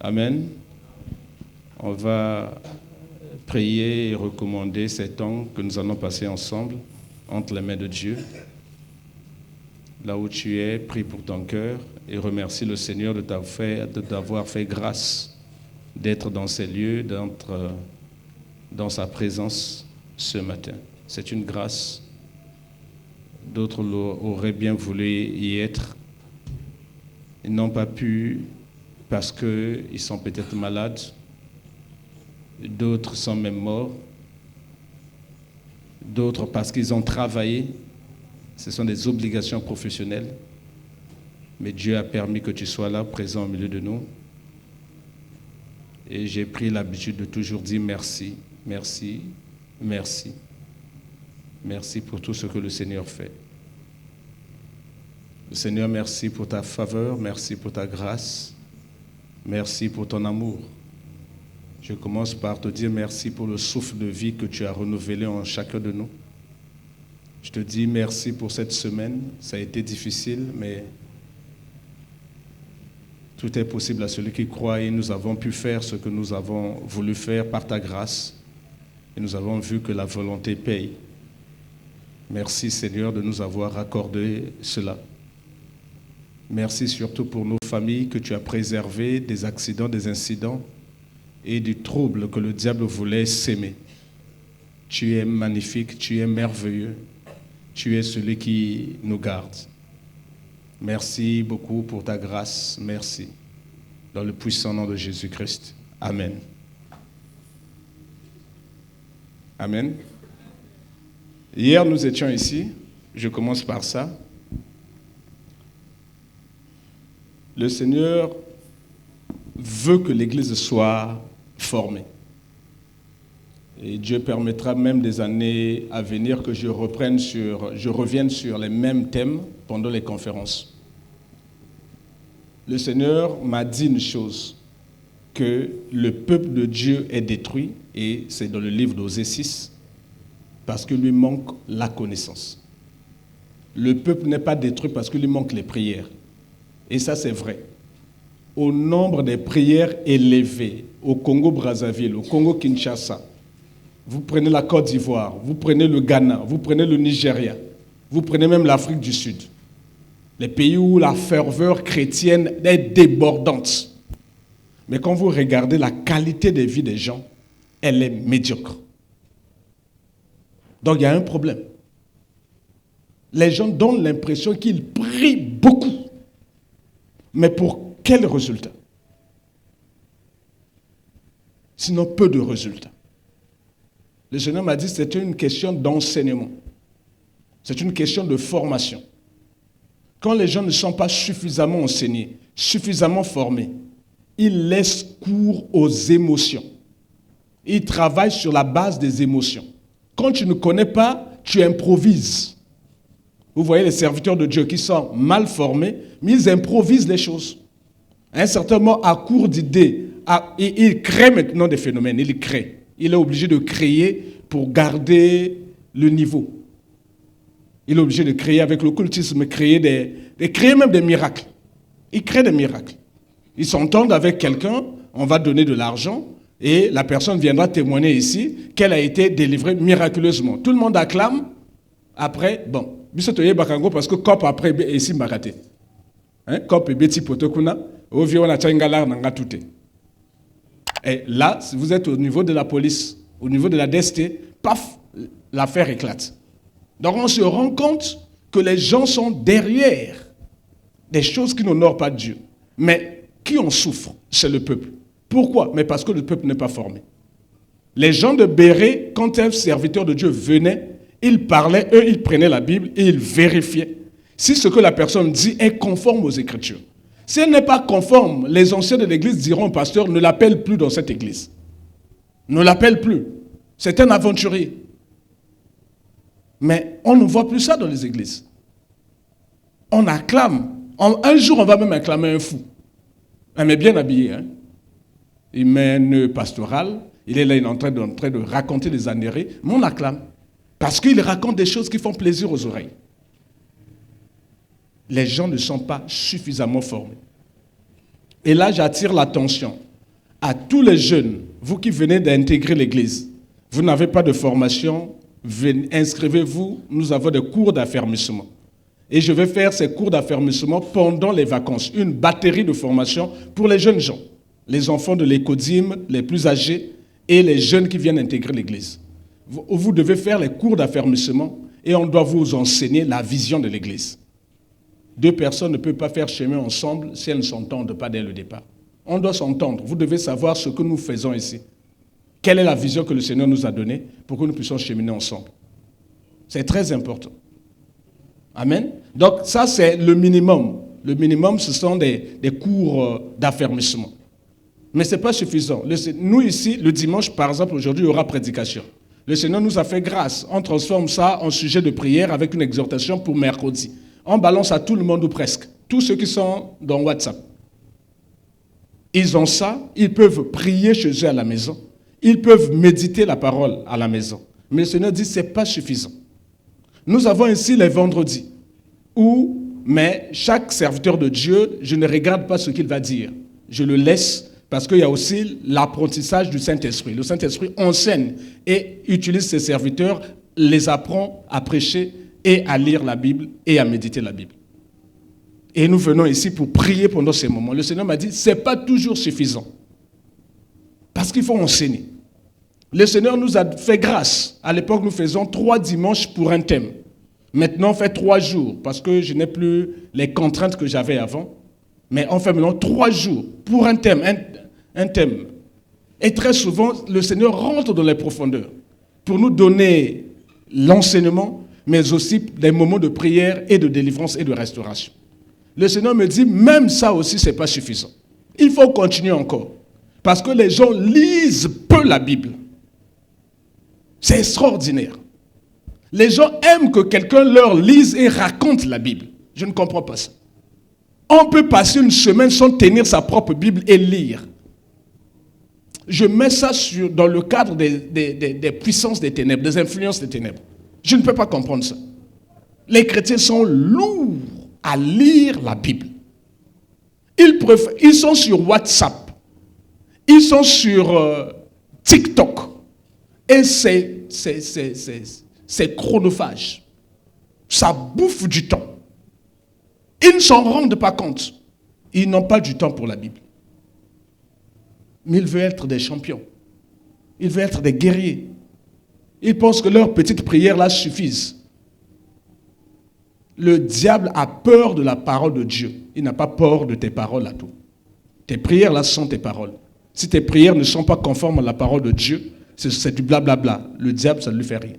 Amen. On va prier et recommander ces temps que nous allons passer ensemble entre les mains de Dieu. Là où tu es, prie pour ton cœur et remercie le Seigneur de t'avoir fait grâce d'être dans ces lieux, d'être dans sa présence ce matin. C'est une grâce. D'autres auraient bien voulu y être. Ils n'ont pas pu parce qu'ils sont peut-être malades. D'autres sont même morts. D'autres parce qu'ils ont travaillé. Ce sont des obligations professionnelles. Mais Dieu a permis que tu sois là, présent au milieu de nous. Et j'ai pris l'habitude de toujours dire merci, merci, merci. Merci pour tout ce que le Seigneur fait. Seigneur, merci pour ta faveur, merci pour ta grâce, merci pour ton amour. Je commence par te dire merci pour le souffle de vie que tu as renouvelé en chacun de nous. Je te dis merci pour cette semaine. Ça a été difficile, mais tout est possible à celui qui croit et nous avons pu faire ce que nous avons voulu faire par ta grâce. Et nous avons vu que la volonté paye. Merci Seigneur de nous avoir accordé cela. Merci surtout pour nos familles que tu as préservées des accidents, des incidents et du trouble que le diable voulait s'aimer. Tu es magnifique, tu es merveilleux. Tu es celui qui nous garde. Merci beaucoup pour ta grâce. Merci. Dans le puissant nom de Jésus-Christ. Amen. Amen. Hier, nous étions ici. Je commence par ça. Le Seigneur veut que l'Église soit formée. Et Dieu permettra même des années à venir que je revienne sur les mêmes thèmes pendant les conférences. Le Seigneur m'a dit une chose, que le peuple de Dieu est détruit, et c'est dans le livre d'Osée 6, parce qu'il lui manque la connaissance. Le peuple n'est pas détruit parce qu'il lui manque les prières. Et ça, c'est vrai. Au nombre des prières élevées au Congo-Brazzaville, au Congo-Kinshasa, vous prenez la Côte d'Ivoire, vous prenez le Ghana, vous prenez le Nigeria, vous prenez même l'Afrique du Sud. Les pays où la ferveur chrétienne est débordante. Mais quand vous regardez la qualité de vie des gens, elle est médiocre. Donc il y a un problème. Les gens donnent l'impression qu'ils prient beaucoup. Mais pour quel résultat? Sinon peu de résultats. Le Seigneur m'a dit que c'était une question d'enseignement. C'est une question de formation. Quand les gens ne sont pas suffisamment enseignés, suffisamment formés, ils laissent cours aux émotions. Ils travaillent sur la base des émotions. Quand tu ne connais pas, tu improvises. Vous voyez les serviteurs de Dieu qui sont mal formés, mais ils improvisent les choses. À un certain moment, à court d'idées, il crée maintenant des phénomènes, il crée. Il est obligé de créer pour garder le niveau. Il est obligé de créer avec l'occultisme, créer même des miracles. Il crée des miracles. Ils s'entendent avec quelqu'un, on va donner de l'argent, et la personne viendra témoigner ici qu'elle a été délivrée miraculeusement. Tout le monde acclame. Après, bon, bisotoye bakango parce que cop après ici maraté. Hein, cop et beti potokuna, ovio na changala nanga tout. Et là, si vous êtes au niveau de la police, au niveau de la DST, paf, l'affaire éclate. Donc on se rend compte que les gens sont derrière des choses qui n'honorent pas Dieu. Mais qui en souffre? C'est le peuple. Pourquoi? Mais parce que le peuple n'est pas formé. Les gens de Béret, quand un serviteur de Dieu venait, ils parlaient, eux, ils prenaient la Bible et ils vérifiaient si ce que la personne dit est conforme aux Écritures. Si elle n'est pas conforme, les anciens de l'église diront au pasteur, ne l'appelle plus dans cette église. Ne l'appelle plus. C'est un aventurier. Mais on ne voit plus ça dans les églises. On acclame. Un jour, on va même acclamer un fou. Mais bien habillé. Hein? Il met un nœud pastoral. Il est là, il est en train de raconter des âneries. Mais on acclame. Parce qu'il raconte des choses qui font plaisir aux oreilles. Les gens ne sont pas suffisamment formés. Et là, j'attire l'attention. à tous les jeunes, vous qui venez d'intégrer l'Église, vous n'avez pas de formation, inscrivez-vous, nous avons des cours d'affermissement. Et je vais faire ces cours d'affermissement pendant les vacances, une batterie de formation pour les jeunes gens, les enfants de l'écodime, les plus âgés et les jeunes qui viennent intégrer l'Église. Vous devez faire les cours d'affermissement et on doit vous enseigner la vision de l'Église. Deux personnes ne peuvent pas faire chemin ensemble si elles ne s'entendent pas dès le départ. On doit s'entendre. Vous devez savoir ce que nous faisons ici. Quelle est la vision que le Seigneur nous a donnée pour que nous puissions cheminer ensemble. C'est très important. Amen. Donc ça, c'est le minimum. Le minimum, ce sont des cours d'affermissement. Mais ce n'est pas suffisant. Nous ici, le dimanche, par exemple, aujourd'hui, il y aura prédication. Le Seigneur nous a fait grâce. On transforme ça en sujet de prière avec une exhortation pour mercredi. On balance à tout le monde ou presque. Tous ceux qui sont dans WhatsApp. Ils ont ça, ils peuvent prier chez eux à la maison. Ils peuvent méditer la parole à la maison. Mais le Seigneur dit que ce n'est pas suffisant. Nous avons ici les vendredis mais chaque serviteur de Dieu, je ne regarde pas ce qu'il va dire. Je le laisse parce qu'il y a aussi l'apprentissage du Saint-Esprit. Le Saint-Esprit enseigne et utilise ses serviteurs, les apprend à prêcher et à lire la Bible et à méditer la Bible. Et nous venons ici pour prier pendant ces moments. Le Seigneur m'a dit, ce n'est pas toujours suffisant. Parce qu'il faut enseigner. Le Seigneur nous a fait grâce. À l'époque, nous faisons 3 dimanches pour un thème. Maintenant, on fait 3 jours parce que je n'ai plus les contraintes que j'avais avant. Mais on fait maintenant 3 jours pour un thème. Un thème. Et très souvent, le Seigneur rentre dans les profondeurs pour nous donner l'enseignement, mais aussi des moments de prière et de délivrance et de restauration. Le Seigneur me dit, même ça aussi, ce n'est pas suffisant. Il faut continuer encore. Parce que les gens lisent peu la Bible. C'est extraordinaire. Les gens aiment que quelqu'un leur lise et raconte la Bible. Je ne comprends pas ça. On peut passer une semaine sans tenir sa propre Bible et lire. Je mets ça dans le cadre des puissances des ténèbres, des influences des ténèbres. Je ne peux pas comprendre ça. Les chrétiens sont lourds à lire la Bible. Ils sont sur WhatsApp. Ils sont sur TikTok. Et c'est chronophage. Ça bouffe du temps. Ils ne s'en rendent pas compte. Ils n'ont pas du temps pour la Bible. Mais ils veulent être des champions. Ils veulent être des guerriers. Ils pensent que leurs petites prières là suffisent. Le diable a peur de la parole de Dieu. Il n'a pas peur de tes paroles à tout. Tes prières là sont tes paroles. Si tes prières ne sont pas conformes à la parole de Dieu, c'est du blablabla. Le diable, ça ne lui fait rien.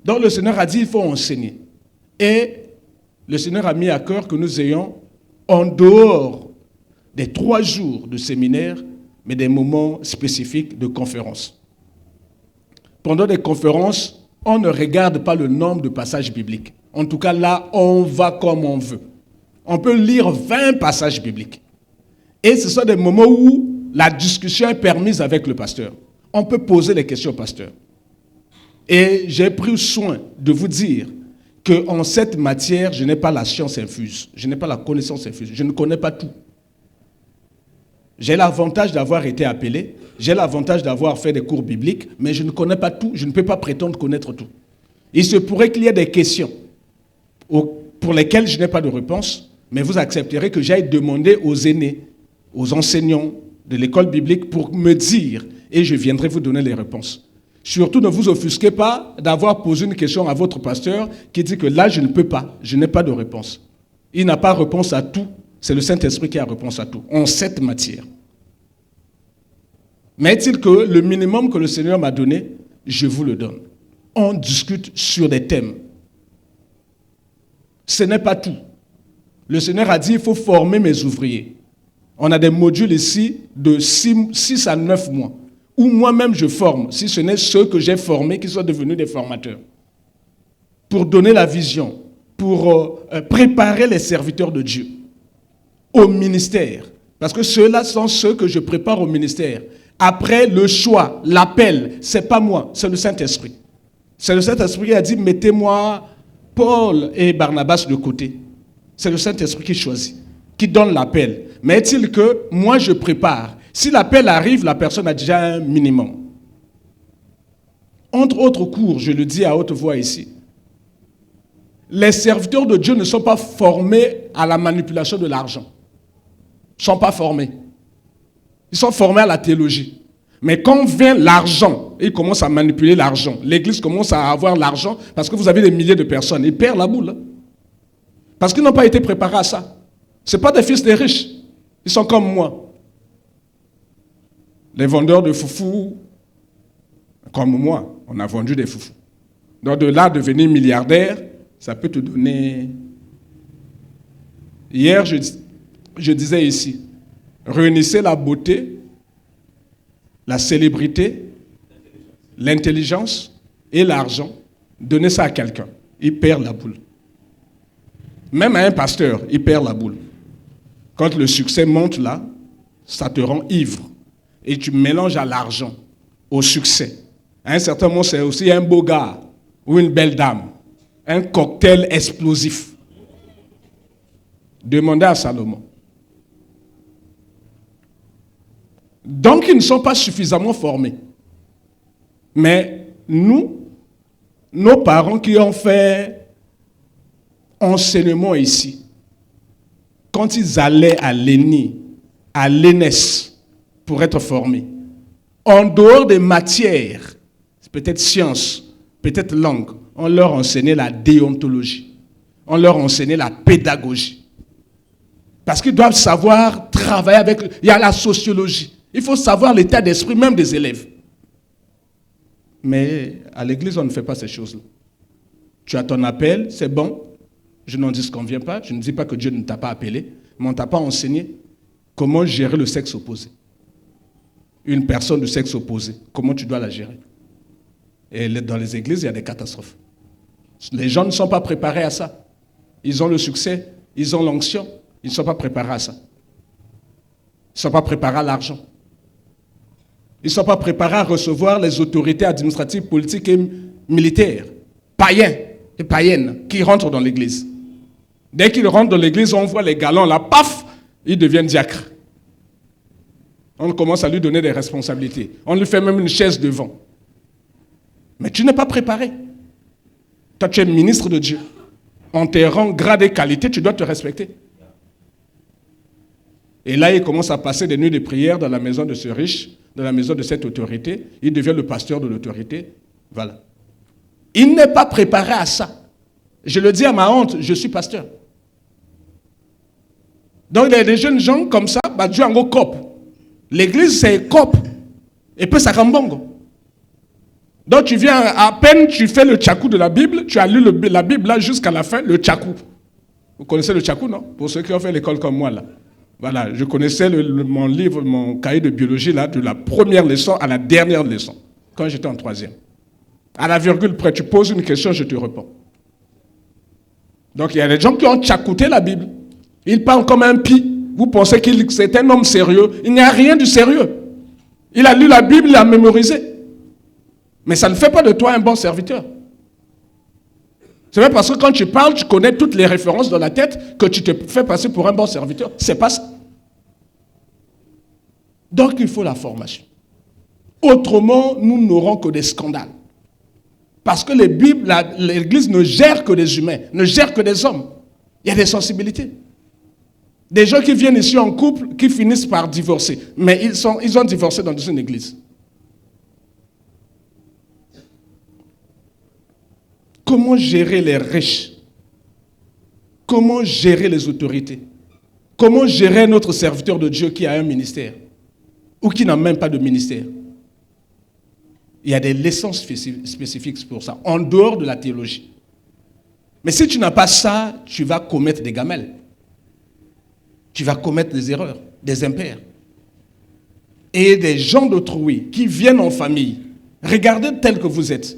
Donc le Seigneur a dit, il faut enseigner. Et le Seigneur a mis à cœur que nous ayons, en dehors des 3 jours de séminaire, mais des moments spécifiques de conférences. Pendant des conférences, on ne regarde pas le nombre de passages bibliques. En tout cas, là, on va comme on veut. On peut lire 20 passages bibliques. Et ce sont des moments où la discussion est permise avec le pasteur. On peut poser les questions au pasteur. Et j'ai pris soin de vous dire qu'en cette matière, je n'ai pas la science infuse. Je n'ai pas la connaissance infuse. Je ne connais pas tout. J'ai l'avantage d'avoir été appelé. J'ai l'avantage d'avoir fait des cours bibliques, mais je ne connais pas tout. Je ne peux pas prétendre connaître tout. Il se pourrait qu'il y ait des questions pour lesquelles je n'ai pas de réponse, mais vous accepterez que j'aille demander aux aînés, aux enseignants de l'école biblique pour me dire, et je viendrai vous donner les réponses. Surtout, ne vous offusquez pas d'avoir posé une question à votre pasteur qui dit que là, je ne peux pas, je n'ai pas de réponse. Il n'a pas réponse à tout. C'est le Saint-Esprit qui a réponse à tout, en cette matière. Mais est-il que le minimum que le Seigneur m'a donné, je vous le donne. On discute sur des thèmes. Ce n'est pas tout. Le Seigneur a dit, il faut former mes ouvriers. On a des modules ici de 6 à 9 mois, où moi-même je forme, si ce n'est ceux que j'ai formés qui sont devenus des formateurs, pour donner la vision, pour préparer les serviteurs de Dieu au ministère. Parce que ceux-là sont ceux que je prépare au ministère. Après, le choix, l'appel, ce n'est pas moi, c'est le Saint-Esprit. C'est le Saint-Esprit qui a dit, mettez-moi Paul et Barnabas de côté. C'est le Saint-Esprit qui choisit. qui donne l'appel. Mais est-il que moi je prépare? Si l'appel arrive, la personne a déjà un minimum. Entre autres cours, je le dis à haute voix ici, les serviteurs de Dieu ne sont pas formés à la manipulation de l'argent. Ils ne sont pas formés. Ils sont formés à la théologie. Mais quand vient l'argent, ils commencent à manipuler l'argent. L'église commence à avoir l'argent parce que vous avez des milliers de personnes. Ils perdent la boule. Parce qu'ils n'ont pas été préparés à ça. Ce ne sont pas des fils des riches. Ils sont comme moi. Les vendeurs de foufou, comme moi, on a vendu des foufous. Donc de là, devenir milliardaire, ça peut te donner... Hier, je disais ici, réunissez la beauté, la célébrité, l'intelligence et l'argent, donnez ça à quelqu'un. Il perd la boule. Même à un pasteur, il perd la boule. Quand le succès monte là, ça te rend ivre. Et tu mélanges à l'argent, au succès. À un certain moment, c'est aussi un beau gars ou une belle dame. Un cocktail explosif. Demandez à Salomon. Donc, ils ne sont pas suffisamment formés. Mais nous, nos parents qui ont fait enseignement ici, quand ils allaient à l'ENI, à l'ENES, pour être formés, en dehors des matières, peut-être sciences, peut-être langue, on leur enseignait la déontologie, on leur enseignait la pédagogie. Parce qu'ils doivent savoir travailler avec... Il y a la sociologie. Il faut savoir l'état d'esprit même des élèves. Mais à l'église, on ne fait pas ces choses-là. Tu as ton appel, c'est bon. Je n'en disconviens pas. Je ne dis pas que Dieu ne t'a pas appelé, mais on ne t'a pas enseigné comment gérer le sexe opposé. Une personne de sexe opposé, comment tu dois la gérer? Et dans les églises, il y a des catastrophes. Les gens ne sont pas préparés à ça. Ils ont le succès, ils ont l'onction, ils ne sont pas préparés à ça. Ils ne sont pas préparés à l'argent. Ils ne sont pas préparés à recevoir les autorités administratives, politiques et militaires, païens et païennes, qui rentrent dans l'église. Dès qu'ils rentrent dans l'église, on voit les galons là, paf, ils deviennent diacres. On commence à lui donner des responsabilités. On lui fait même une chaise devant. Mais tu n'es pas préparé. Toi, tu es ministre de Dieu. En tes rangs, grades et qualités, tu dois te respecter. Et là, il commence à passer des nuits de prière dans la maison de ce riche, dans la maison de cette autorité. Il devient le pasteur de l'autorité. Voilà. Il n'est pas préparé à ça. Je le dis à ma honte, je suis pasteur. Donc, il y a des jeunes gens comme ça, Dieu en cop. L'église, c'est cop. Et puis, ça rambongo. Donc, tu viens, à peine tu fais le tchakou de la Bible, tu as lu la Bible là jusqu'à la fin, le tchakou. Vous connaissez le tchakou, non? Pour ceux qui ont fait l'école comme moi, là. Voilà, je connaissais mon livre, mon cahier de biologie, là, de la première leçon à la dernière leçon, quand j'étais en troisième. À la virgule près, tu poses une question, je te réponds. Donc, il y a des gens qui ont tchakouté la Bible. Ils parlent comme un pie. Vous pensez qu'il c'est un homme sérieux. Il n'y a rien de sérieux. Il a lu la Bible, il a mémorisé. Mais ça ne fait pas de toi un bon serviteur. C'est même parce que quand tu parles, tu connais toutes les références dans la tête que tu te fais passer pour un bon serviteur. C'est pas ça. Donc il faut la formation. Autrement, nous n'aurons que des scandales. Parce que l'Église ne gère que des humains, ne gère que des hommes. Il y a des sensibilités. Des gens qui viennent ici en couple, qui finissent par divorcer. Mais ils ont divorcé dans une église. Comment gérer les riches? Comment gérer les autorités? Comment gérer notre serviteur de Dieu qui a un ministère? Ou qui n'a même pas de ministère? Il y a des leçons spécifiques pour ça, en dehors de la théologie. Mais si tu n'as pas ça, tu vas commettre des gamelles. Tu vas commettre des erreurs, des impairs. Et des gens d'autrui qui viennent en famille, regardez tel que vous êtes.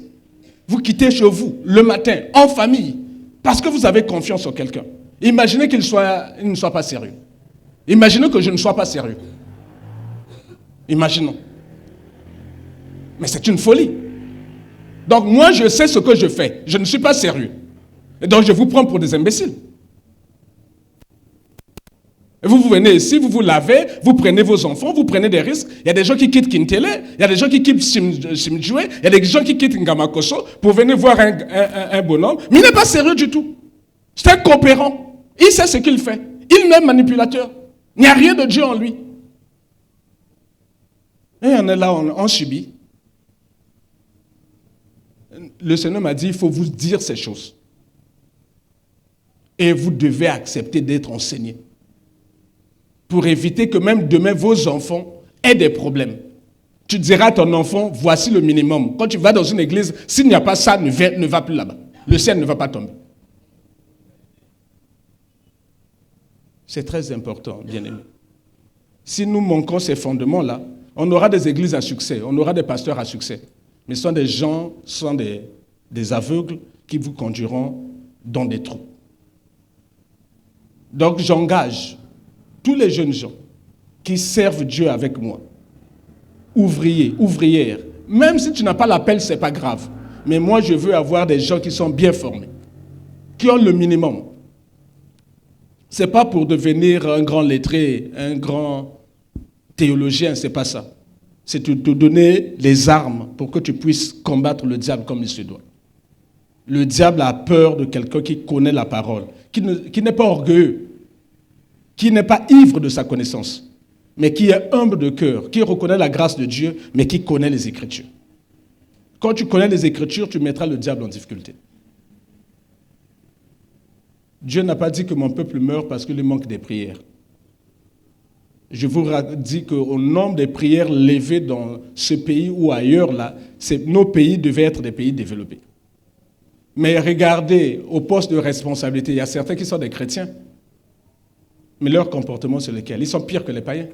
Vous quittez chez vous le matin, en famille, parce que vous avez confiance en quelqu'un. Imaginez qu'il ne soit pas sérieux. Imaginez que je ne sois pas sérieux. Imaginons. Mais c'est une folie. Donc moi, je sais ce que je fais. Je ne suis pas sérieux. Et donc je vous prends pour des imbéciles. Et vous venez ici, vous vous lavez, vous prenez vos enfants, vous prenez des risques. Il y a des gens qui quittent Kintele, il y a des gens qui quittent Simdjoué, il y a des gens qui quittent Ngamakoso pour venir voir un bonhomme. Mais il n'est pas sérieux du tout. C'est un coopérant. Il sait ce qu'il fait. Il n'est manipulateur. Il n'y a rien de Dieu en lui. Et on est là, on subit. Le Seigneur m'a dit, il faut vous dire ces choses. Et vous devez accepter d'être enseigné. Pour éviter que même demain, vos enfants aient des problèmes. Tu diras à ton enfant, voici le minimum. Quand tu vas dans une église, s'il n'y a pas ça, ne va plus là-bas. Le ciel ne va pas tomber. C'est très important, bien-aimés. Si nous manquons ces fondements-là, on aura des églises à succès, on aura des pasteurs à succès. Mais ce sont des gens, ce sont des aveugles qui vous conduiront dans des trous. Donc j'engage tous les jeunes gens qui servent Dieu avec moi, ouvriers, ouvrières, même si tu n'as pas l'appel, ce n'est pas grave. Mais moi, je veux avoir des gens qui sont bien formés, qui ont le minimum. Ce n'est pas pour devenir un grand lettré, un grand théologien, ce n'est pas ça. C'est de te donner les armes pour que tu puisses combattre le diable comme il se doit. Le diable a peur de quelqu'un qui connaît la parole, qui n'est pas orgueilleux, qui n'est pas ivre de sa connaissance, mais qui est humble de cœur, qui reconnaît la grâce de Dieu, mais qui connaît les Écritures. Quand tu connais les Écritures, tu mettras le diable en difficulté. Dieu n'a pas dit que mon peuple meurt parce qu'il manque des prières. Je vous dis qu'au nombre des prières levées dans ce pays ou ailleurs, là, nos pays devaient être des pays développés. Mais regardez, au poste de responsabilité, il y a certains qui sont des chrétiens. Mais leur comportement, c'est lequel? Ils sont pires que les païens.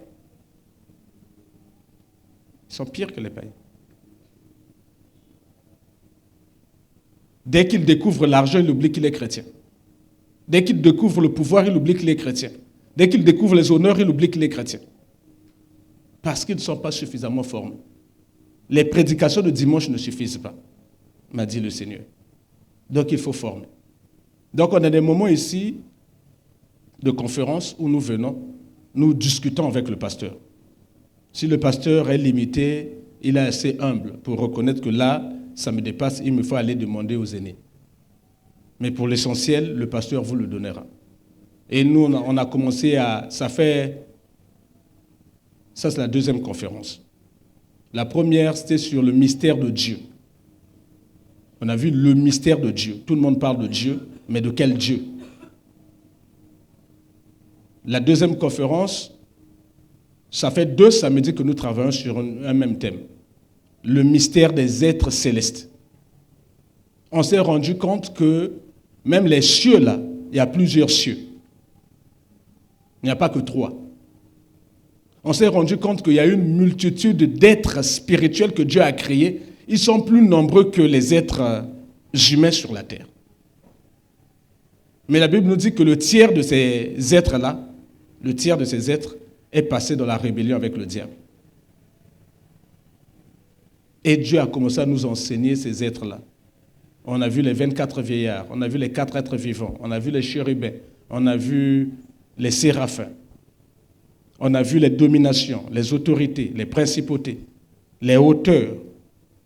Ils sont pires que les païens. Dès qu'ils découvrent l'argent, ils oublient qu'il est chrétien. Dès qu'ils découvrent le pouvoir, ils oublient qu'il est chrétien. Dès qu'ils découvrent les honneurs, ils oublient qu'il est chrétien. Parce qu'ils ne sont pas suffisamment formés. Les prédications de dimanche ne suffisent pas, m'a dit le Seigneur. Donc il faut former. Donc on a des moments ici de conférence où nous venons, nous discutons avec le pasteur. Si le pasteur est limité, il est assez humble pour reconnaître que là, ça me dépasse, il me faut aller demander aux aînés. Mais pour l'essentiel, le pasteur vous le donnera. Et nous, on a commencé à... Ça, c'est la deuxième conférence. La première, c'était sur le mystère de Dieu. On a vu le mystère de Dieu. Tout le monde parle de Dieu, mais de quel Dieu? La deuxième conférence, ça fait 2 samedis que nous travaillons sur un même thème. Le mystère des êtres célestes. On s'est rendu compte que même les cieux, là, il y a plusieurs cieux. Il n'y a pas que 3. On s'est rendu compte qu'il y a une multitude d'êtres spirituels que Dieu a créés. Ils sont plus nombreux que les êtres humains sur la terre. Mais la Bible nous dit que le tiers de ces êtres-là, le tiers de ces êtres est passé dans la rébellion avec le diable. Et Dieu a commencé à nous enseigner ces êtres-là. On a vu les 24 vieillards, on a vu les 4 êtres vivants, on a vu les chérubins, on a vu les séraphins, on a vu les dominations, les autorités, les principautés, les hauteurs,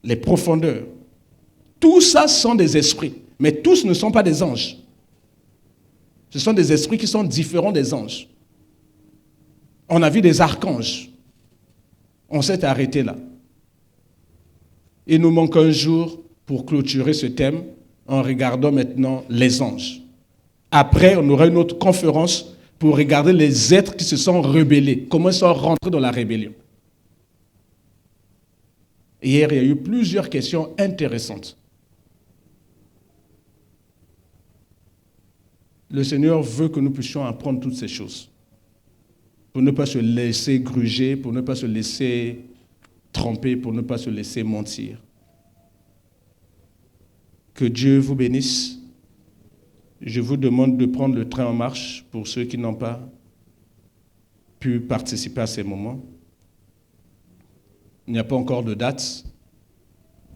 les profondeurs. Tout ça sont des esprits, mais tous ne sont pas des anges. Ce sont des esprits qui sont différents des anges. On a vu des archanges. On s'est arrêté là. Il nous manque un jour pour clôturer ce thème en regardant maintenant les anges. Après, on aura une autre conférence pour regarder les êtres qui se sont rebellés, comment ils sont rentrés dans la rébellion. Hier, il y a eu plusieurs questions intéressantes. Le Seigneur veut que nous puissions apprendre toutes ces choses, pour ne pas se laisser gruger, pour ne pas se laisser tromper, pour ne pas se laisser mentir. Que Dieu vous bénisse. Je vous demande de prendre le train en marche pour ceux qui n'ont pas pu participer à ces moments. Il n'y a pas encore de date.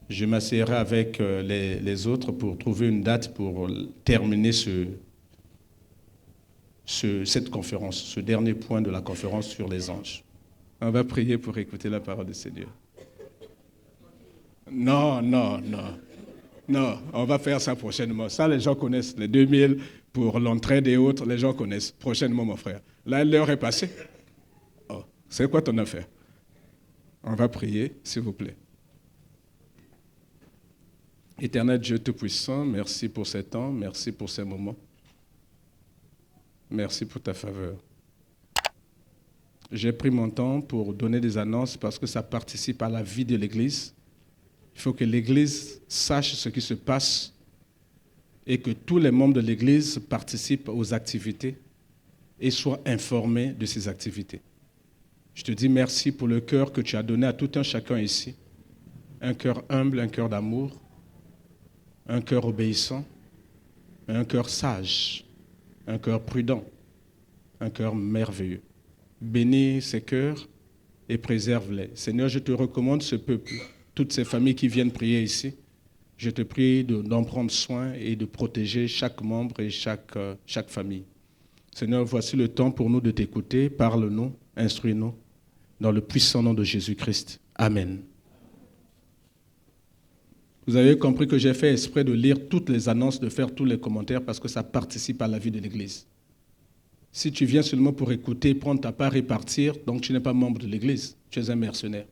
Je m'assierai avec les autres pour trouver une date pour terminer cette conférence, ce dernier point de la conférence sur les anges. On va prier pour écouter la parole du Seigneur. Non, on va faire ça prochainement. Ça, les gens connaissent. Les 2000 pour l'entraide et autres, les gens connaissent. Prochainement, mon frère. Là, l'heure est passée. Oh, c'est quoi ton affaire? On va prier, s'il vous plaît. Éternel Dieu Tout-Puissant, merci pour ces temps, merci pour ces moments. Merci pour ta faveur. J'ai pris mon temps pour donner des annonces parce que ça participe à la vie de l'Église. Il faut que l'Église sache ce qui se passe et que tous les membres de l'Église participent aux activités et soient informés de ces activités. Je te dis merci pour le cœur que tu as donné à tout un chacun ici. Un cœur humble, un cœur d'amour, un cœur obéissant, un cœur sage, un cœur prudent, un cœur merveilleux. Bénis ces cœurs et préserve-les. Seigneur, je te recommande ce peuple, toutes ces familles qui viennent prier ici. Je te prie d'en prendre soin et de protéger chaque membre et chaque famille. Seigneur, voici le temps pour nous de t'écouter. Parle-nous, instruis-nous, dans le puissant nom de Jésus-Christ. Amen. Vous avez compris que j'ai fait exprès de lire toutes les annonces, de faire tous les commentaires parce que ça participe à la vie de l'Église. Si tu viens seulement pour écouter, prendre ta part et partir, donc tu n'es pas membre de l'Église, tu es un mercenaire.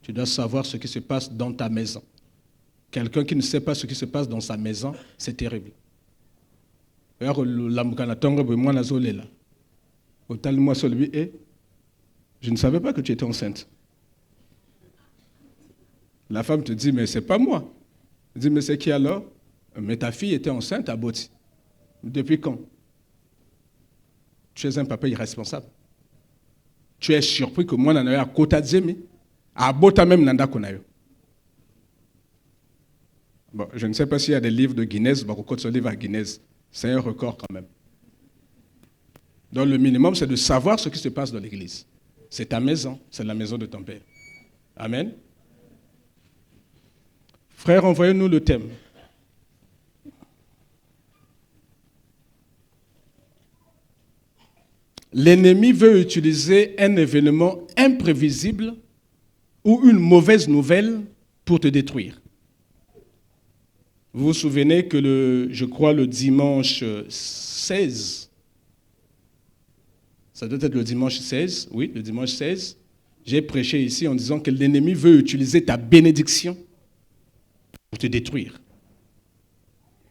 Tu dois savoir ce qui se passe dans ta maison. Quelqu'un qui ne sait pas ce qui se passe dans sa maison, c'est terrible. Je ne savais pas que tu étais enceinte. La femme te dit, mais c'est pas moi. Elle dit, mais c'est qui alors? Mais ta fille était enceinte à Boti. Depuis quand? Tu es un papa irresponsable. Tu es surpris que moi, je à Kota Djemi, à Bota même Nanda Konayo. Bon, je ne sais pas s'il y a des livres de Guinness, ce livre à Guinness, c'est un record quand même. Donc le minimum, c'est de savoir ce qui se passe dans l'église. C'est ta maison, c'est la maison de ton père. Amen. Frères, envoyez-nous le thème. L'ennemi veut utiliser un événement imprévisible ou une mauvaise nouvelle pour te détruire. Vous vous souvenez que je crois le dimanche 16, ça doit être le dimanche 16, oui, le dimanche 16, j'ai prêché ici en disant que l'ennemi veut utiliser ta bénédiction pour te détruire.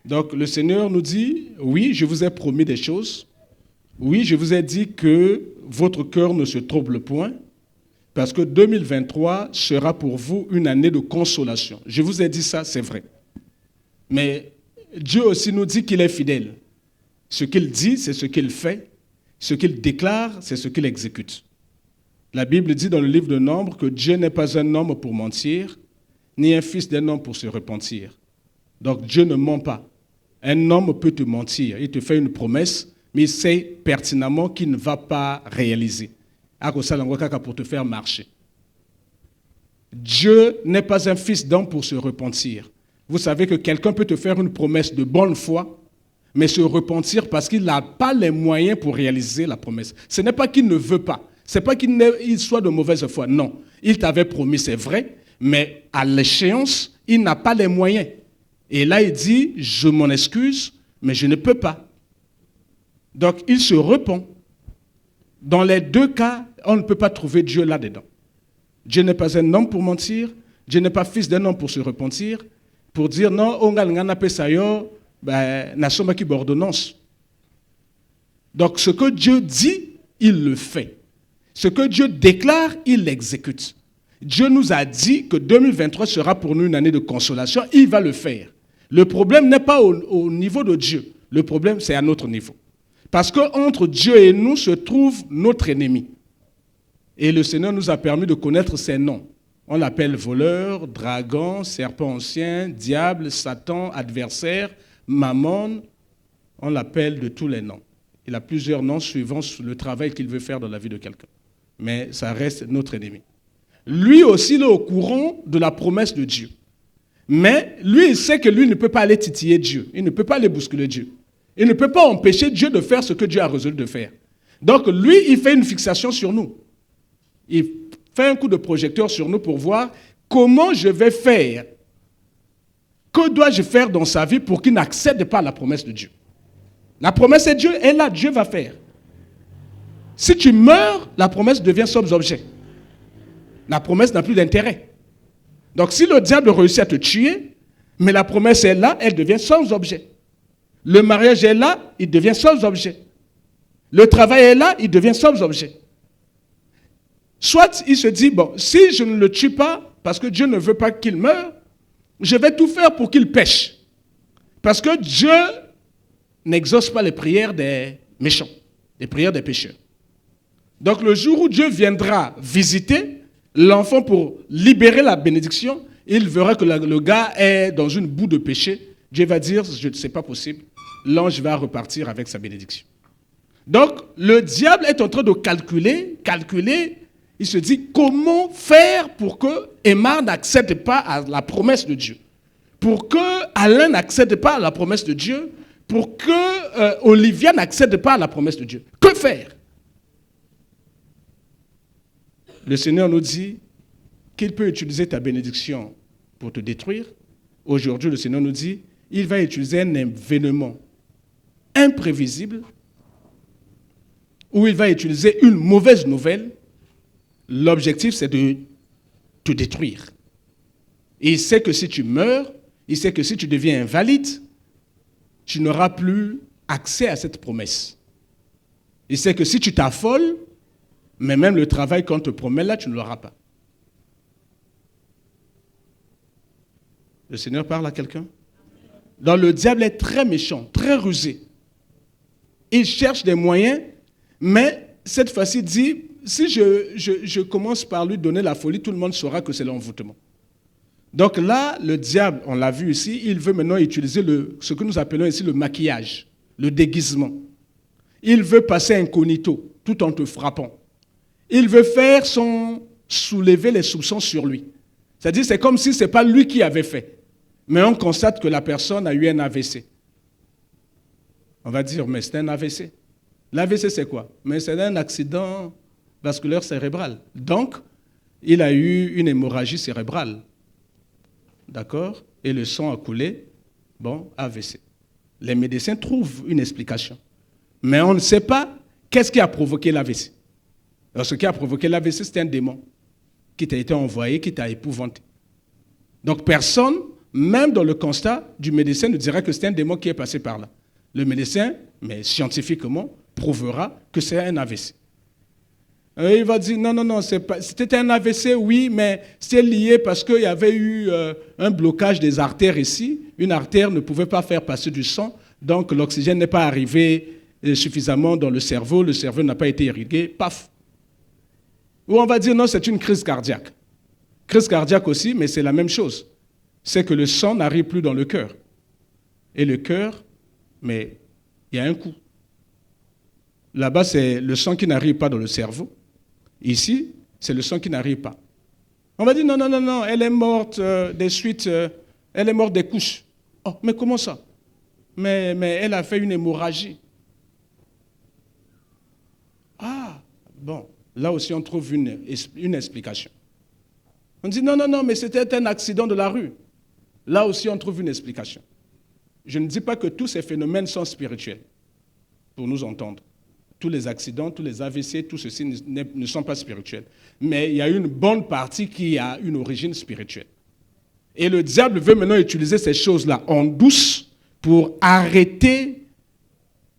Donc le Seigneur nous dit, oui, je vous ai promis des choses, oui, je vous ai dit que votre cœur ne se trouble point, parce que 2023 sera pour vous une année de consolation. Je vous ai dit ça, c'est vrai. Mais Dieu aussi nous dit qu'il est fidèle. Ce qu'il dit, c'est ce qu'il fait. Ce qu'il déclare, c'est ce qu'il exécute. La Bible dit dans le livre de Nombres que Dieu n'est pas un homme pour mentir, ni un fils d'un homme pour se repentir. Donc Dieu ne ment pas. Un homme peut te mentir. Il te fait une promesse, mais il sait pertinemment qu'il ne va pas réaliser. Pour te faire marcher. Dieu n'est pas un fils d'homme pour se repentir. Vous savez que quelqu'un peut te faire une promesse de bonne foi, mais se repentir parce qu'il n'a pas les moyens pour réaliser la promesse. Ce n'est pas qu'il ne veut pas. Ce n'est pas qu'il soit de mauvaise foi. Non. Il t'avait promis, c'est vrai, mais à l'échéance, il n'a pas les moyens. Et là, il dit, je m'en excuse, mais je ne peux pas. Donc, il se repent. Dans les deux cas, on ne peut pas trouver Dieu là-dedans. Dieu n'est pas un homme pour mentir. Dieu n'est pas fils d'un homme pour se repentir. Pour dire non, on a appelé ça n'a sommes qui ordonnance. Donc ce que Dieu dit, il le fait. Ce que Dieu déclare, il l'exécute. Dieu nous a dit que 2023 sera pour nous une année de consolation, il va le faire. Le problème n'est pas au niveau de Dieu, le problème c'est à notre niveau. Parce qu'entre Dieu et nous se trouve notre ennemi. Et le Seigneur nous a permis de connaître ses noms. On l'appelle voleur, dragon, serpent ancien, diable, Satan, adversaire, mammon. On l'appelle de tous les noms. Il a plusieurs noms suivant le travail qu'il veut faire dans la vie de quelqu'un. Mais ça reste notre ennemi. Lui aussi, il est au courant de la promesse de Dieu. Mais lui, il sait que lui ne peut pas aller titiller Dieu. Il ne peut pas aller bousculer Dieu. Il ne peut pas empêcher Dieu de faire ce que Dieu a résolu de faire. Donc lui, il fait une fixation sur nous. Il fait un coup de projecteur sur nous pour voir comment je vais faire. Que dois-je faire dans sa vie pour qu'il n'accède pas à la promesse de Dieu? La promesse est Dieu, et là, Dieu va faire. Si tu meurs, la promesse devient sans objet. La promesse n'a plus d'intérêt. Donc si le diable réussit à te tuer, mais la promesse est là, elle devient sans objet. Le mariage est là, il devient sans objet. Le travail est là, il devient sans objet. Soit il se dit, bon, si je ne le tue pas, parce que Dieu ne veut pas qu'il meure, je vais tout faire pour qu'il pêche. Parce que Dieu n'exauce pas les prières des méchants, les prières des pécheurs. Donc le jour où Dieu viendra visiter l'enfant pour libérer la bénédiction, il verra que le gars est dans une boue de péché. Dieu va dire, c'est pas possible. L'ange va repartir avec sa bénédiction. Donc le diable est en train de calculer. Il se dit, comment faire pour que Emma n'accède pas à la promesse de Dieu? Pour que Alain n'accède pas à la promesse de Dieu? Pour que Olivia n'accède pas à la promesse de Dieu? Que faire? Le Seigneur nous dit qu'il peut utiliser ta bénédiction pour te détruire. Aujourd'hui, le Seigneur nous dit, il va utiliser un événement imprévisible où il va utiliser une mauvaise nouvelle. L'objectif, c'est de te détruire. Et il sait que si tu meurs, il sait que si tu deviens invalide, tu n'auras plus accès à cette promesse. Il sait que si tu t'affoles, mais même le travail qu'on te promet là, tu ne l'auras pas. Le Seigneur parle à quelqu'un? Donc le diable est très méchant, très rusé. Il cherche des moyens, mais cette fois-ci il dit, si je commence par lui donner la folie, tout le monde saura que c'est l'envoûtement. Donc là, le diable, on l'a vu ici, il veut maintenant utiliser ce que nous appelons ici le maquillage, le déguisement. Il veut passer incognito, tout en te frappant. Il veut faire soulever les soupçons sur lui. C'est-à-dire, c'est comme si ce n'est pas lui qui avait fait. Mais on constate que la personne a eu un AVC. On va dire, mais c'est un AVC. L'AVC, c'est quoi? Mais c'est un accident vasculaire cérébral. Donc, il a eu une hémorragie cérébrale. D'accord? Et le sang a coulé. Bon, AVC. Les médecins trouvent une explication. Mais on ne sait pas qu'est-ce qui a provoqué l'AVC. Alors, ce qui a provoqué l'AVC, c'est un démon qui t'a été envoyé, qui t'a épouvanté. Donc, personne, même dans le constat du médecin, ne dira que c'est un démon qui est passé par là. Le médecin, mais scientifiquement, prouvera que c'est un AVC. Il va dire, non, c'était un AVC, oui, mais c'est lié parce qu'il y avait eu un blocage des artères ici. Une artère ne pouvait pas faire passer du sang, donc l'oxygène n'est pas arrivé suffisamment dans le cerveau n'a pas été irrigué, paf. Ou on va dire, non, c'est une crise cardiaque. Crise cardiaque aussi, mais c'est la même chose. C'est que le sang n'arrive plus dans le cœur. Et le cœur, mais il y a un coup. Là-bas, c'est le sang qui n'arrive pas dans le cerveau. Ici, c'est le sang qui n'arrive pas. On va dire, non, elle est morte des suites, elle est morte des couches. Oh, mais comment ça? Mais elle a fait une hémorragie. Ah, bon, là aussi on trouve une explication. On dit, non, mais c'était un accident de la rue. Là aussi on trouve une explication. Je ne dis pas que tous ces phénomènes sont spirituels, pour nous entendre. Tous les accidents, tous les AVC, tout ceci ne sont pas spirituels. Mais il y a une bonne partie qui a une origine spirituelle. Et le diable veut maintenant utiliser ces choses-là en douce pour arrêter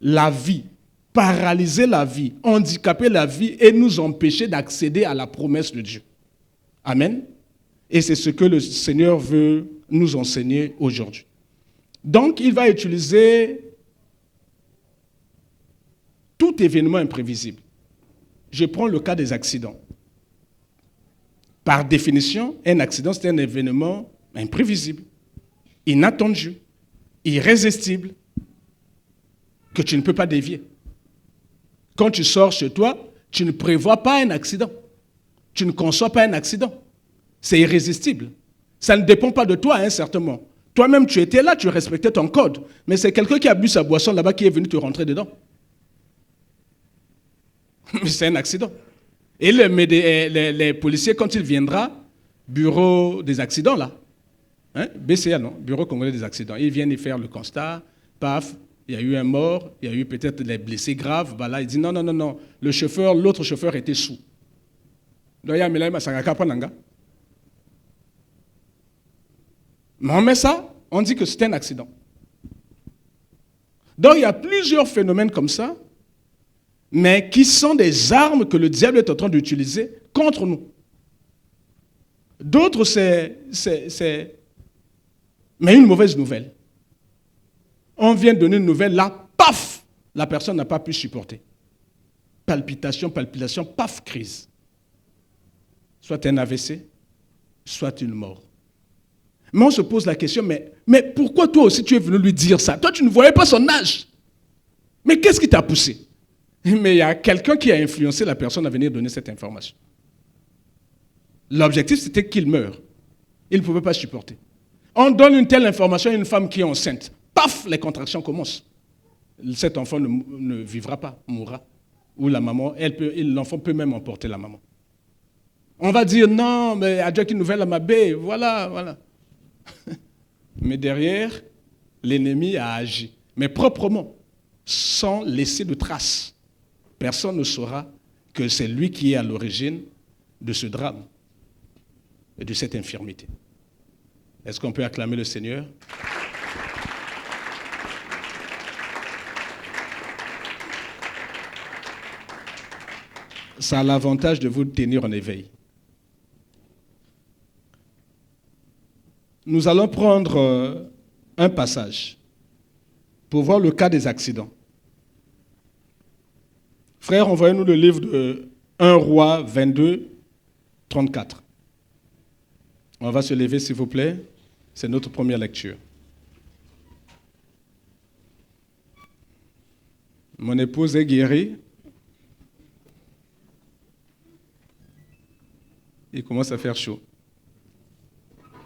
la vie, paralyser la vie, handicaper la vie et nous empêcher d'accéder à la promesse de Dieu. Amen. Et c'est ce que le Seigneur veut nous enseigner aujourd'hui. Donc, il va utiliser tout événement imprévisible. Je prends le cas des accidents. Par définition, un accident, c'est un événement imprévisible, inattendu, irrésistible, que tu ne peux pas dévier. Quand tu sors chez toi, tu ne prévois pas un accident. Tu ne conçois pas un accident. C'est irrésistible. Ça ne dépend pas de toi à un certain moment. Toi-même, tu étais là, tu respectais ton code. Mais c'est quelqu'un qui a bu sa boisson là-bas qui est venu te rentrer dedans. Mais c'est un accident. Et les policiers, quand il viendra, bureau des accidents là, hein, BCA non, bureau congolais des accidents, ils viennent y faire le constat, paf, il y a eu un mort, il y a eu peut-être des blessés graves, bah là il dit non, l'autre chauffeur était sous. Mais on met ça, on dit que c'est un accident. Donc il y a plusieurs phénomènes comme ça, mais qui sont des armes que le diable est en train d'utiliser contre nous. D'autres, c'est mais une mauvaise nouvelle. On vient donner une nouvelle, là, paf, la personne n'a pas pu supporter. Palpitation, paf, crise. Soit un AVC, soit une mort. Mais on se pose la question, mais pourquoi toi aussi tu es venu lui dire ça? Toi, tu ne voyais pas son âge. Mais qu'est-ce qui t'a poussé? Mais il y a quelqu'un qui a influencé la personne à venir donner cette information. L'objectif, c'était qu'il meure. Il ne pouvait pas supporter. On donne une telle information à une femme qui est enceinte. Paf, les contractions commencent. Cet enfant ne vivra pas, mourra. Ou la maman, l'enfant peut même emporter la maman. On va dire, non, mais adieu qui nouvelle à ma baie, voilà. Mais derrière, l'ennemi a agi. Mais proprement, sans laisser de traces. Personne ne saura que c'est lui qui est à l'origine de ce drame et de cette infirmité. Est-ce qu'on peut acclamer le Seigneur? Ça a l'avantage de vous tenir en éveil. Nous allons prendre un passage pour voir le cas des accidents. Frère, envoyez-nous le livre de 1 Roi 22, 34. On va se lever, s'il vous plaît. C'est notre première lecture. Mon épouse est guérie. Il commence à faire chaud.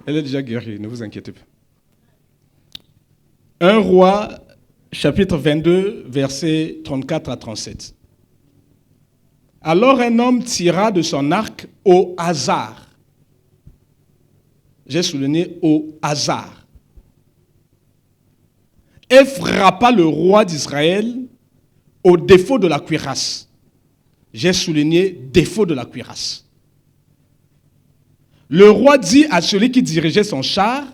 Elle est déjà guérie, ne vous inquiétez pas. 1 Roi, chapitre 22, versets 34 à 37. Alors un homme tira de son arc au hasard. J'ai souligné au hasard. Et frappa le roi d'Israël au défaut de la cuirasse. J'ai souligné défaut de la cuirasse. Le roi dit à celui qui dirigeait son char,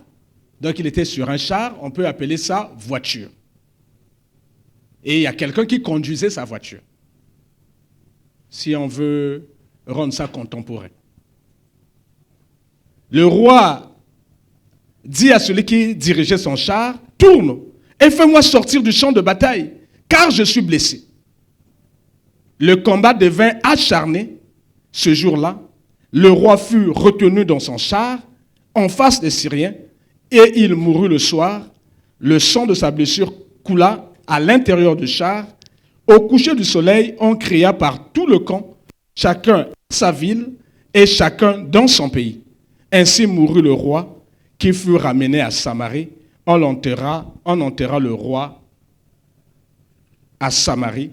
donc il était sur un char, on peut appeler ça voiture. Et il y a quelqu'un qui conduisait sa voiture. Si on veut rendre ça contemporain. Le roi dit à celui qui dirigeait son char, tourne et fais-moi sortir du champ de bataille, car je suis blessé. Le combat devint acharné ce jour-là. Le roi fut retenu dans son char, en face des Syriens, et il mourut le soir. Le sang de sa blessure coula à l'intérieur du char. Au coucher du soleil, on cria par tout le camp, chacun sa ville et chacun dans son pays. Ainsi mourut le roi, qui fut ramené à Samarie. On enterra le roi à Samarie.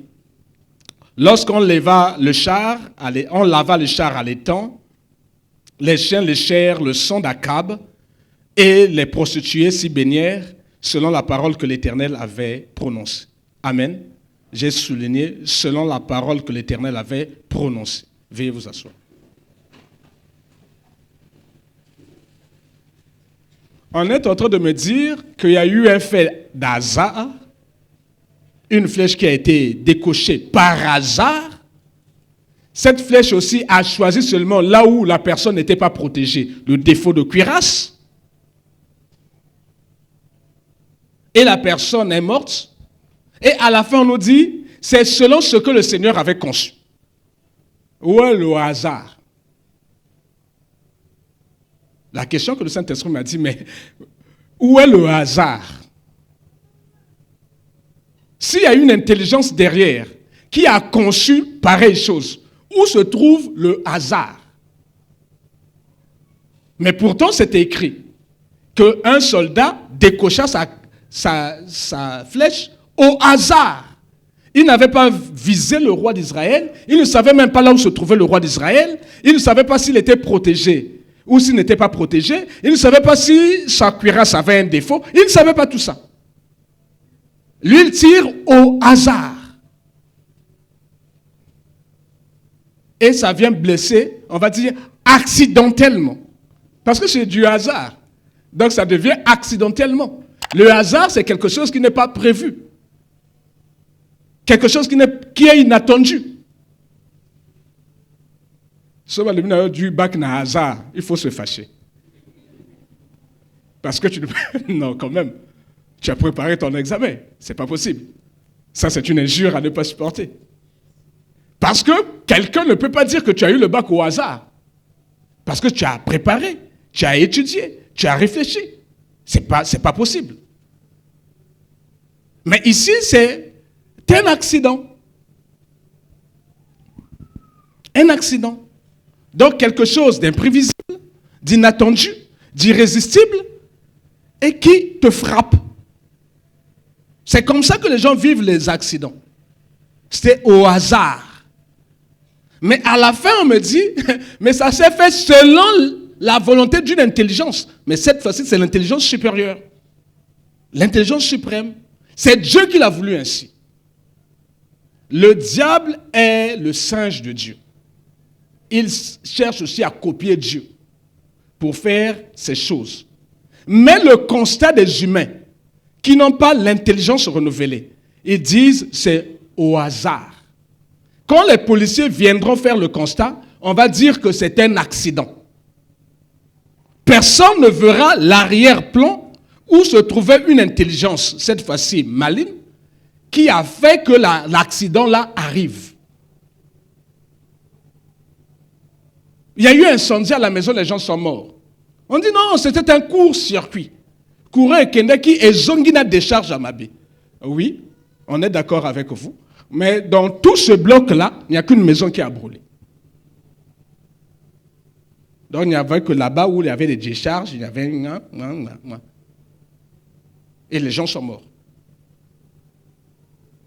Lorsqu'on leva le char, on lava le char à l'étang, les chiens léchèrent le sang d'Akab et les prostituées s'y baignèrent selon la parole que l'Éternel avait prononcée. Amen. J'ai souligné selon la parole que l'Éternel avait prononcée. Veuillez vous asseoir. On est en train de me dire qu'il y a eu un fait d'hasard, une flèche qui a été décochée par hasard. Cette flèche aussi a choisi seulement là où la personne n'était pas protégée, le défaut de cuirasse. Et la personne est morte. Et à la fin, on nous dit, c'est selon ce que le Seigneur avait conçu. Où est le hasard? La question que le Saint-Esprit m'a dit, mais où est le hasard? S'il y a une intelligence derrière qui a conçu pareille chose, où se trouve le hasard? Mais pourtant, c'est écrit qu'un soldat décocha sa flèche au hasard. Il n'avait pas visé le roi d'Israël. Il ne savait même pas là où se trouvait le roi d'Israël. Il ne savait pas s'il était protégé ou s'il n'était pas protégé. Il ne savait pas si sa cuirasse avait un défaut. Il ne savait pas tout ça. Lui, il tire au hasard. Et ça vient blesser, on va dire, accidentellement. Parce que c'est du hasard. Donc ça devient accidentellement. Le hasard, c'est quelque chose qui n'est pas prévu. Quelque chose qui est inattendu. Sauf le du bac na hasard, il faut se fâcher. Parce que tu ne peux... Non, quand même. Tu as préparé ton examen. C'est pas possible. Ça, c'est une injure à ne pas supporter. Parce que quelqu'un ne peut pas dire que tu as eu le bac au hasard. Parce que tu as préparé, tu as étudié, tu as réfléchi. C'est pas possible. Mais ici, c'est un accident. Un accident. Donc, quelque chose d'imprévisible, d'inattendu, d'irrésistible, et qui te frappe. C'est comme ça que les gens vivent les accidents. C'était au hasard. Mais à la fin, on me dit, mais ça s'est fait selon la volonté d'une intelligence. Mais cette fois-ci, c'est l'intelligence supérieure. L'intelligence suprême. C'est Dieu qui l'a voulu ainsi. Le diable est le singe de Dieu. Il cherche aussi à copier Dieu pour faire ces choses. Mais le constat des humains qui n'ont pas l'intelligence renouvelée, ils disent c'est au hasard. Quand les policiers viendront faire le constat, on va dire que c'est un accident. Personne ne verra l'arrière-plan où se trouvait une intelligence, cette fois-ci maligne, qui a fait que l'accident-là arrive. Il y a eu un incendie à la maison, les gens sont morts. On dit non, c'était un court-circuit. Courant et Kendeki et Zongina décharge à Mabé. Oui, on est d'accord avec vous. Mais dans tout ce bloc-là, il n'y a qu'une maison qui a brûlé. Donc il n'y avait que là-bas où il y avait des décharges, il y avait... Et les gens sont morts.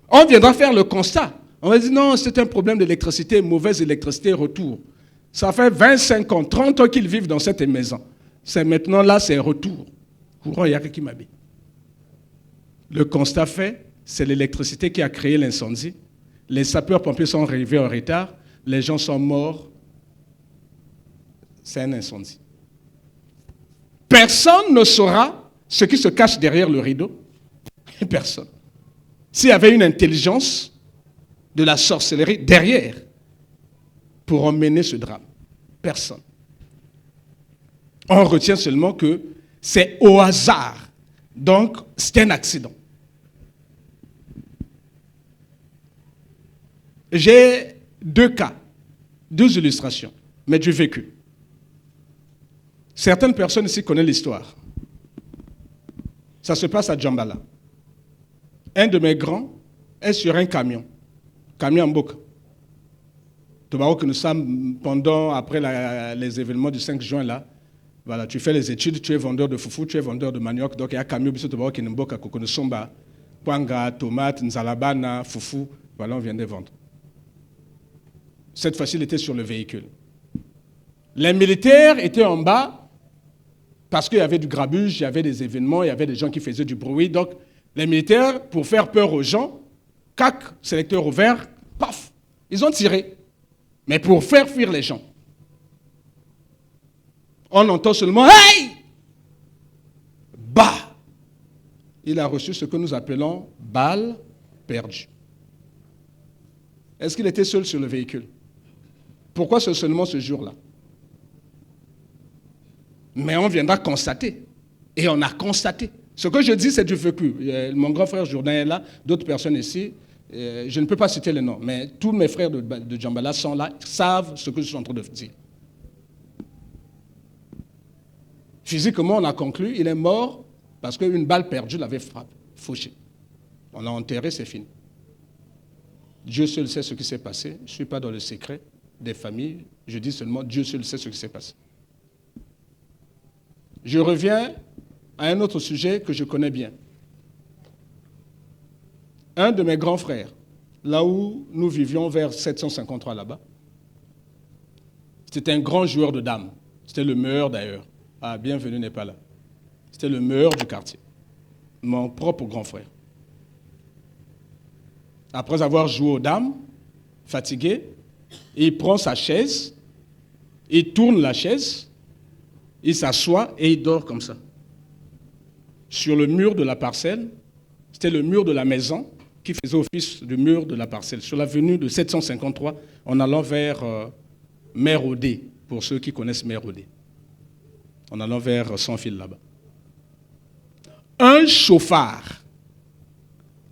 On viendra faire le constat. On va dire non, c'est un problème d'électricité, mauvaise électricité, retour. Ça fait 25 ans, 30 ans qu'ils vivent dans cette maison. C'est maintenant là, c'est retour. Courant Yaki Mabi. Le constat fait, c'est l'électricité qui a créé l'incendie. Les sapeurs-pompiers sont arrivés en retard. Les gens sont morts. C'est un incendie. Personne ne saura ce qui se cache derrière le rideau. Personne. S'il y avait une intelligence de la sorcellerie derrière pour emmener ce drame. Personne. On retient seulement que c'est au hasard. Donc, c'est un accident. J'ai deux cas, deux illustrations, mais du vécu. Certaines personnes ici connaissent l'histoire. Ça se passe à Djambala. Un de mes grands est sur un camion en Mboka. Que nous sommes après les événements du 5 juin là. Voilà, tu fais les études, tu es vendeur de foufou, tu es vendeur de manioc, donc il y a un camion qui est Mboka, Kokonosomba, Panga, tomate, nzalabana, foufou, voilà, on vient de vendre. Cette fois-ci, il était sur le véhicule. Les militaires étaient en bas parce qu'il y avait du grabuge, il y avait des événements, il y avait des gens qui faisaient du bruit. Donc, les militaires, pour faire peur aux gens, cac, sélecteur ouvert, paf, ils ont tiré. Mais pour faire fuir les gens. On entend seulement « Hey !» Bah ! Il a reçu ce que nous appelons « balle perdue ». Est-ce qu'il était seul sur le véhicule? Pourquoi seulement ce jour-là? Mais on viendra constater. Et on a constaté. Ce que je dis, c'est du vécu. Mon grand frère Jourdain est là, d'autres personnes ici. Je ne peux pas citer les noms, mais tous mes frères de Djambala sont là, savent ce que je suis en train de dire. Physiquement, on a conclu, il est mort parce qu'une balle perdue l'avait fauché. On l'a enterré, c'est fini. Dieu seul sait ce qui s'est passé. Je ne suis pas dans le secret des familles. Je dis seulement Dieu seul sait ce qui s'est passé. Je reviens à un autre sujet que je connais bien. Un de mes grands frères, là où nous vivions vers 753 là-bas, c'était un grand joueur de dames. C'était le meilleur d'ailleurs. Ah, bienvenue n'est pas là. C'était le meilleur du quartier. Mon propre grand frère. Après avoir joué aux dames, fatigué, il prend sa chaise, il tourne la chaise, il s'assoit et il dort comme ça. Sur le mur de la parcelle, c'était le mur de la maison qui faisait office du mur de la parcelle, sur l'avenue de 753, en allant vers Mère Odé, pour ceux qui connaissent Mère Odé. En allant vers Sans-Fil là-bas. Un chauffard,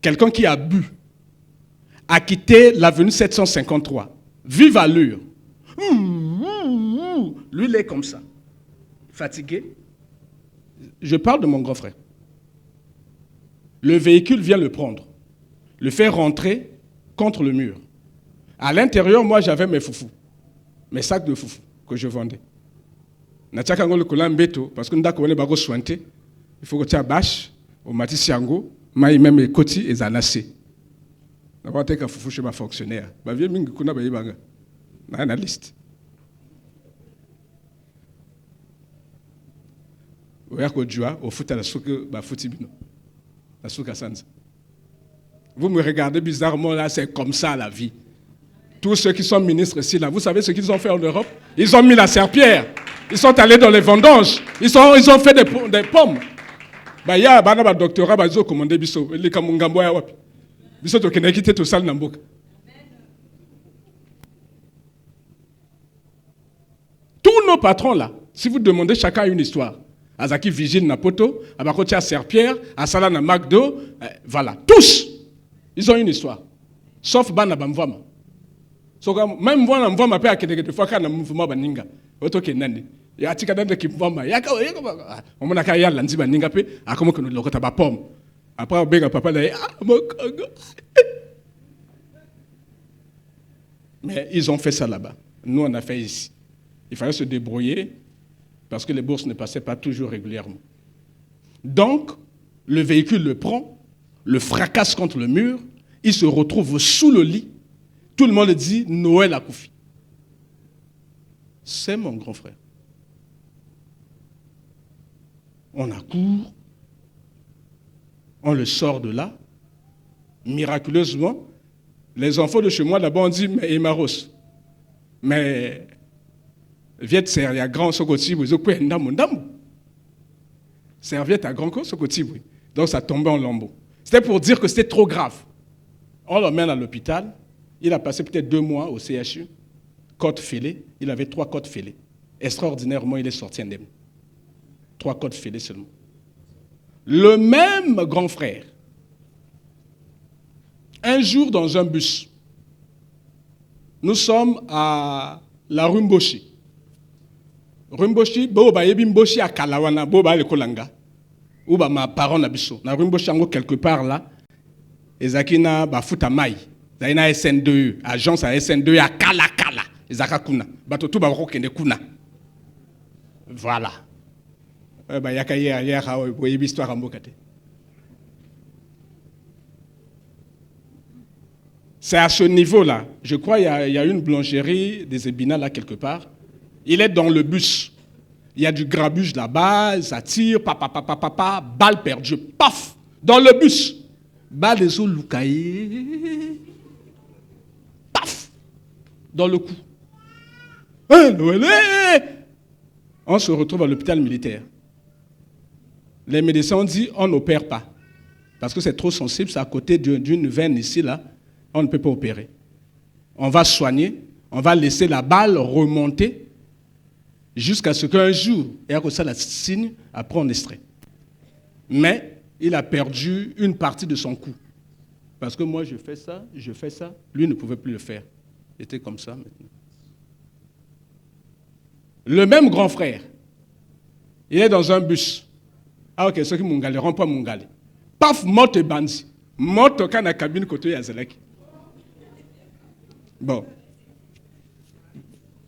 quelqu'un qui a bu, a quitté l'avenue 753, vive allure. Lui, il est comme ça, fatigué. Je parle de mon grand frère. Le véhicule vient le prendre, le fait rentrer contre le mur. À l'intérieur, moi, j'avais mes foufous, mes sacs de foufous que je vendais. Parce que nous avons sointé, il faut que tu aies bâche, au matisiango, mais même les côtés et zanacé. Nous avons un foufou chez ma fonctionnaire. Je vais vous dire une liste. Vous me regardez bizarrement là, c'est comme ça la vie. Tous ceux qui sont ministres ici, là, vous savez ce qu'ils ont fait en Europe? Ils ont mis la serpillière. Ils sont allés dans les vendanges. Ils ont fait des pommes. Il y a un doctorat qui a commandé biso. Biso to kena kite to sal namboka. Tous nos patrons là, si vous demandez chacun une histoire. Azaki Vigile Napoto, Abakotia Serpierre, Asala na McDo, voilà, tous, ils ont une histoire. Sauf Bana Bamvama. Même moi, je m'appelle à quelques fois quand je me fais baninga. Auto kenani. Ya tika dande ki mvama. Ya ka on m'a kaya lanzi baninga pe. A comment que nous lokota ba pomme. Après on bega papa là. Mais ils ont fait ça là-bas. Nous on a fait ici. Il fallait se débrouiller parce que les bourses ne passaient pas toujours régulièrement. Donc le véhicule le prend, le fracasse contre le mur, il se retrouve sous le lit. Tout le monde dit Noël a Koufi. C'est mon grand frère. On accourt, on le sort de là. Miraculeusement, les enfants de chez moi là-bas ont dit mais Emaros, mais viet ser a grand sokoti vous okwe ndamu ndamu. Serviette à grand sokoti oui. Donc ça tombait en lambeaux. C'était pour dire que c'était trop grave. On l'emmène à l'hôpital. Il a passé peut-être 2 mois au CHU, côte fêlée. Il avait 3 côtes fêlées. Extraordinairement, il est sorti indemne. 3 côtes fêlées seulement. Le même grand frère, un jour dans un bus, nous sommes à la Rumboshi. Rumboshi, boba yebi mboshi a Kalawana, boba le Kolanga. Ou ba ma parent nabiso. Na Rumboshi ango quelque part là, ezakina ba futa mai. Zaina SN2, agence à SN2 à Kala. Ezaka kuna. Bato tout ba rokende kuna. Voilà. Ba yakaya ya boye histoire ambokate. C'est à ce niveau-là. Je crois qu'il y a une boulangerie des Ébina là quelque part. Il est dans le bus. Il y a du grabuge là-bas, ça tire, balle perdue, paf, dans le bus. Balle des Olukaye. Paf, dans le cou. On se retrouve à l'hôpital militaire. Les médecins ont dit on n'opère pas. Parce que c'est trop sensible, c'est à côté d'une veine ici, là. On ne peut pas opérer. On va soigner, on va laisser la balle remonter jusqu'à ce qu'un jour, et à cause de ça, la signe, après on extrait. Mais il a perdu une partie de son cou. Parce que moi, je fais ça, lui ne pouvait plus le faire. Il était comme ça maintenant. Le même grand frère, il est dans un bus. Ah ok, ceux qui m'ont galé, rends pas mon galé. Paf, moto et bandi. Moto quand la cabine côté Yazalaki. Bon.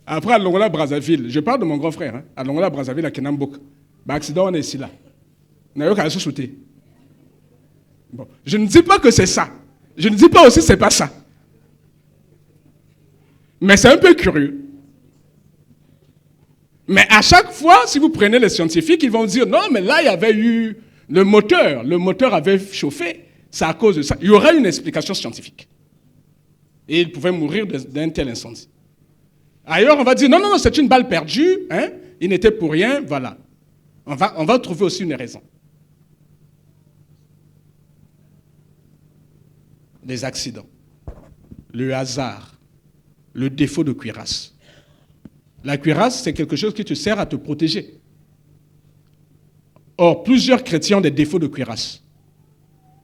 Après, à Longola, Brazzaville, je parle de mon grand frère, hein, à Longola, Brazzaville, à Kenambok. Bah, accident, on est ici là. N'ayons qu'à se sauter. Bon, je ne dis pas que c'est ça. Je ne dis pas aussi que ce n'est pas ça. Mais c'est un peu curieux. Mais à chaque fois, si vous prenez les scientifiques, ils vont dire, non, mais là, il y avait eu le moteur avait chauffé, c'est à cause de ça. Il y aurait une explication scientifique. Et il pouvait mourir d'un tel incendie. Ailleurs, on va dire, non, non, non, c'est une balle perdue, hein? Il n'était pour rien, voilà. On va trouver aussi une raison. Les accidents, le hasard, le défaut de cuirasse. La cuirasse, c'est quelque chose qui te sert à te protéger. Or, plusieurs chrétiens ont des défauts de cuirasse.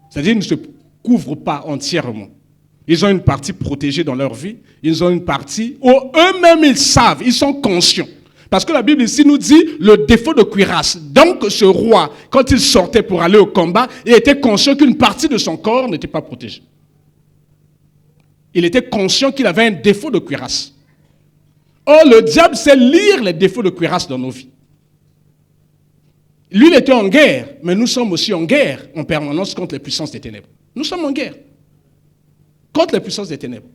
C'est-à-dire qu'ils ne se couvrent pas entièrement. Ils ont une partie protégée dans leur vie. Ils ont une partie où eux-mêmes ils savent, ils sont conscients. Parce que la Bible ici nous dit le défaut de cuirasse. Donc ce roi, quand il sortait pour aller au combat, il était conscient qu'une partie de son corps n'était pas protégée. Il était conscient qu'il avait un défaut de cuirasse. Or, le diable sait lire les défauts de cuirasse dans nos vies. Lui, il était en guerre, mais nous sommes aussi en guerre en permanence contre les puissances des ténèbres. Nous sommes en guerre contre les puissances des ténèbres.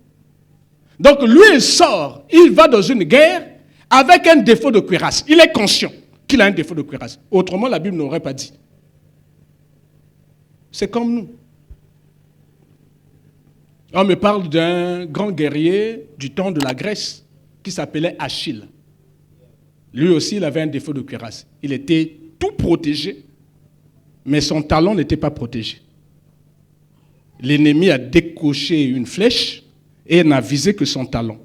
Donc, lui, il sort, il va dans une guerre avec un défaut de cuirasse. Il est conscient qu'il a un défaut de cuirasse. Autrement, la Bible n'aurait pas dit. C'est comme nous. On me parle d'un grand guerrier du temps de la Grèce qui s'appelait Achille. Lui aussi, il avait un défaut de cuirasse. Il était tout protégé, mais son talon n'était pas protégé. L'ennemi a décoché une flèche et n'a visé que son talon.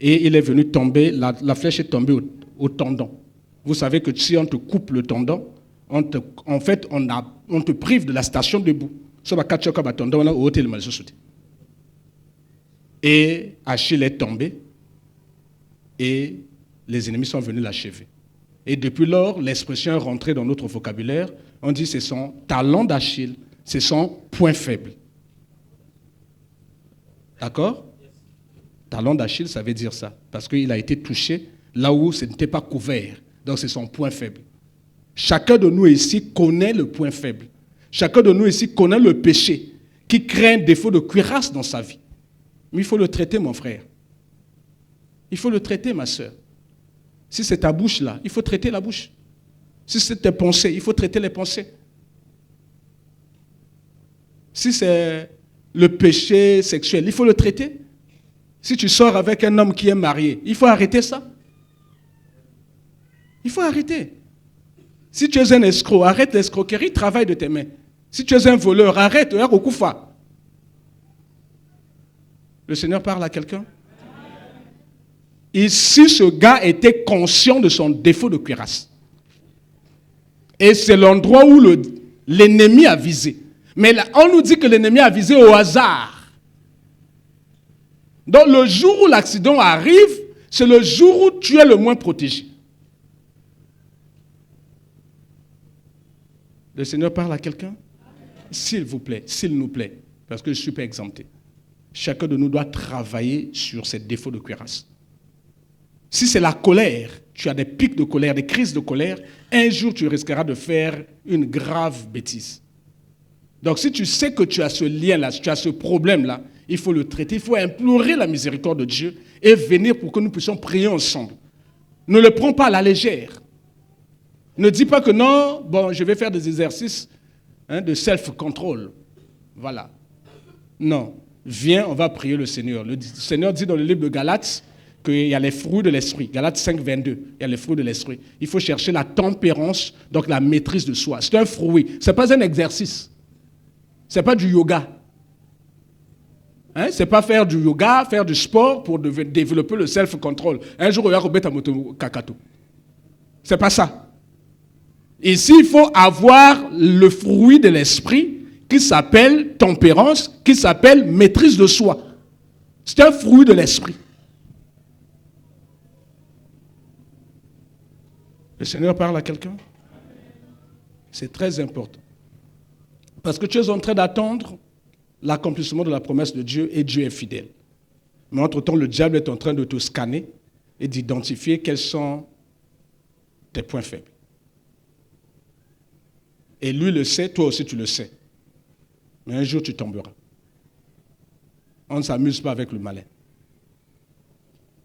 Et il est venu tomber, la flèche est tombée au tendon. Vous savez que si on te coupe le tendon, on te prive de la station debout. Et Achille est tombé et les ennemis sont venus l'achever. Et depuis lors, l'expression est rentrée dans notre vocabulaire. On dit c'est son talon d'Achille, c'est son point faible. D'accord? Talon d'Achille, ça veut dire ça. Parce qu'il a été touché là où ce n'était pas couvert. Donc c'est son point faible. Chacun de nous ici connaît le point faible. Chacun de nous ici connaît le péché qui crée un défaut de cuirasse dans sa vie. Mais il faut le traiter, mon frère. Il faut le traiter, ma soeur. Si c'est ta bouche là, il faut traiter la bouche. Si c'est tes pensées, il faut traiter les pensées. Si c'est le péché sexuel, il faut le traiter. Si tu sors avec un homme qui est marié, il faut arrêter ça. Il faut arrêter. Si tu es un escroc, arrête l'escroquerie, travaille de tes mains. Si tu es un voleur, arrête, Le Seigneur parle à quelqu'un? Ici, ce gars était conscient de son défaut de cuirasse. Et c'est l'endroit où l'ennemi a visé. Mais là, on nous dit que l'ennemi a visé au hasard. Donc le jour où l'accident arrive, c'est le jour où tu es le moins protégé. Le Seigneur parle à quelqu'un? S'il vous plaît, s'il nous plaît, parce que je ne suis pas exempté. Chacun de nous doit travailler sur ses défauts de cuirasse. Si c'est la colère, tu as des pics de colère, des crises de colère, un jour tu risqueras de faire une grave bêtise. Donc si tu sais que tu as ce lien-là, tu as ce problème-là, il faut le traiter, il faut implorer la miséricorde de Dieu et venir pour que nous puissions prier ensemble. Ne le prends pas à la légère. Ne dis pas que non, bon, je vais faire des exercices de self-control. Voilà. Non. Viens, on va prier le Seigneur. Le Seigneur dit dans le livre de Galates qu'il y a les fruits de l'esprit. Galates 5, 22. Il y a les fruits de l'esprit. Il faut chercher la tempérance, donc la maîtrise de soi. C'est un fruit. Ce n'est pas un exercice. Ce n'est pas du yoga. Ce n'est pas faire du yoga, faire du sport pour développer le self-control. Un jour, il y a Robert Amoto Kakato. Ce n'est pas ça. Ici, il faut avoir le fruit de l'esprit qui s'appelle tempérance, qui s'appelle maîtrise de soi. C'est un fruit de l'esprit. Le Seigneur parle à quelqu'un? C'est très important. Parce que tu es en train d'attendre l'accomplissement de la promesse de Dieu et Dieu est fidèle. Mais entre-temps, le diable est en train de te scanner et d'identifier quels sont tes points faibles. Et lui le sait, toi aussi tu le sais. Mais un jour tu tomberas. On ne s'amuse pas avec le malin.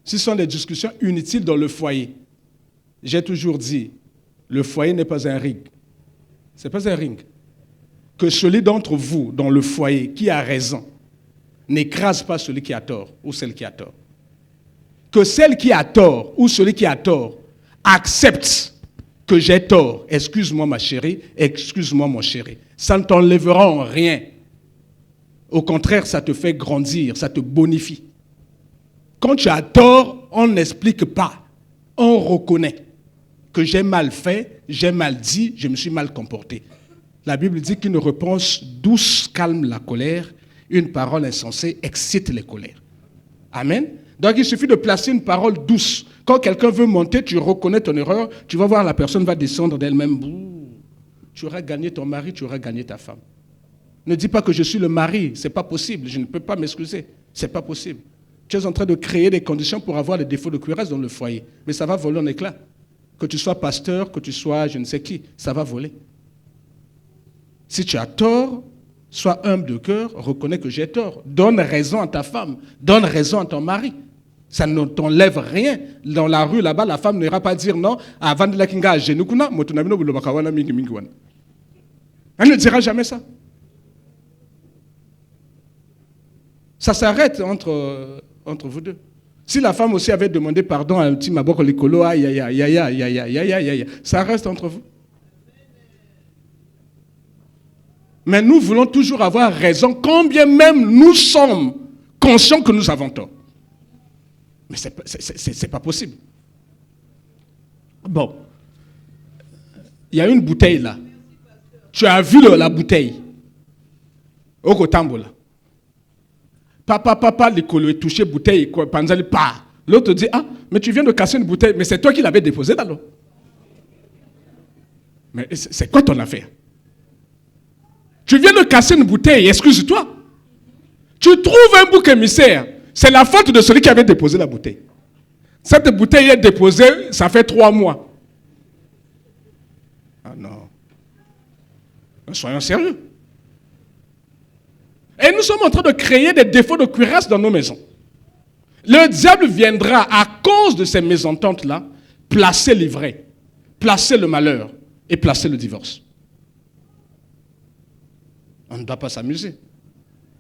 Ce sont des discussions inutiles dans le foyer. J'ai toujours dit, le foyer n'est pas un ring. Ce n'est pas un ring. Que celui d'entre vous, dans le foyer, qui a raison, n'écrase pas celui qui a tort ou celle qui a tort. Que celle qui a tort ou celui qui a tort accepte que j'ai tort. Excuse-moi ma chérie, excuse-moi mon chéri. Ça ne t'enlèvera en rien. Au contraire, ça te fait grandir, ça te bonifie. Quand tu as tort, on n'explique pas. On reconnaît que j'ai mal fait, j'ai mal dit, je me suis mal comporté. La Bible dit qu'une réponse douce calme la colère, une parole insensée excite les colères. Amen. Donc il suffit de placer une parole douce. Quand quelqu'un veut monter, tu reconnais ton erreur, tu vas voir la personne va descendre d'elle-même. Tu auras gagné ton mari, tu auras gagné ta femme. Ne dis pas que je suis le mari, ce n'est pas possible, je ne peux pas m'excuser, ce n'est pas possible. Tu es en train de créer des conditions pour avoir des défauts de cuirasse dans le foyer, mais ça va voler en éclats. Que tu sois pasteur, que tu sois je ne sais qui, ça va voler. Si tu as tort, sois humble de cœur, reconnais que j'ai tort. Donne raison à ta femme, donne raison à ton mari. Ça ne t'enlève rien. Dans la rue, là-bas, la femme n'ira pas dire non, avant de la kinga, elle ne dira jamais ça. Ça s'arrête entre vous deux. Si la femme aussi avait demandé pardon à un petit maboko likolo, ça reste entre vous. Mais nous voulons toujours avoir raison, quand bien même nous sommes conscients que nous avons tort. Mais c'est pas possible. Bon. Il y a une bouteille là. Tu as vu la bouteille. Au Kotambo là. Papa, l'écolo est touché, bouteille, panzali, pas. L'autre dit, ah, mais tu viens de casser une bouteille, mais c'est toi qui l'avais déposée là. Mais c'est quoi ton affaire? Tu viens de casser une bouteille, excuse-toi. Tu trouves un bouc émissaire, c'est la faute de celui qui avait déposé la bouteille. Cette bouteille est déposée, ça fait 3 mois. Ah non. Soyons sérieux. Et nous sommes en train de créer des défauts de cuirasse dans nos maisons. Le diable viendra, à cause de ces mésententes-là, placer l'ivraie, placer le malheur et placer le divorce. On ne doit pas s'amuser.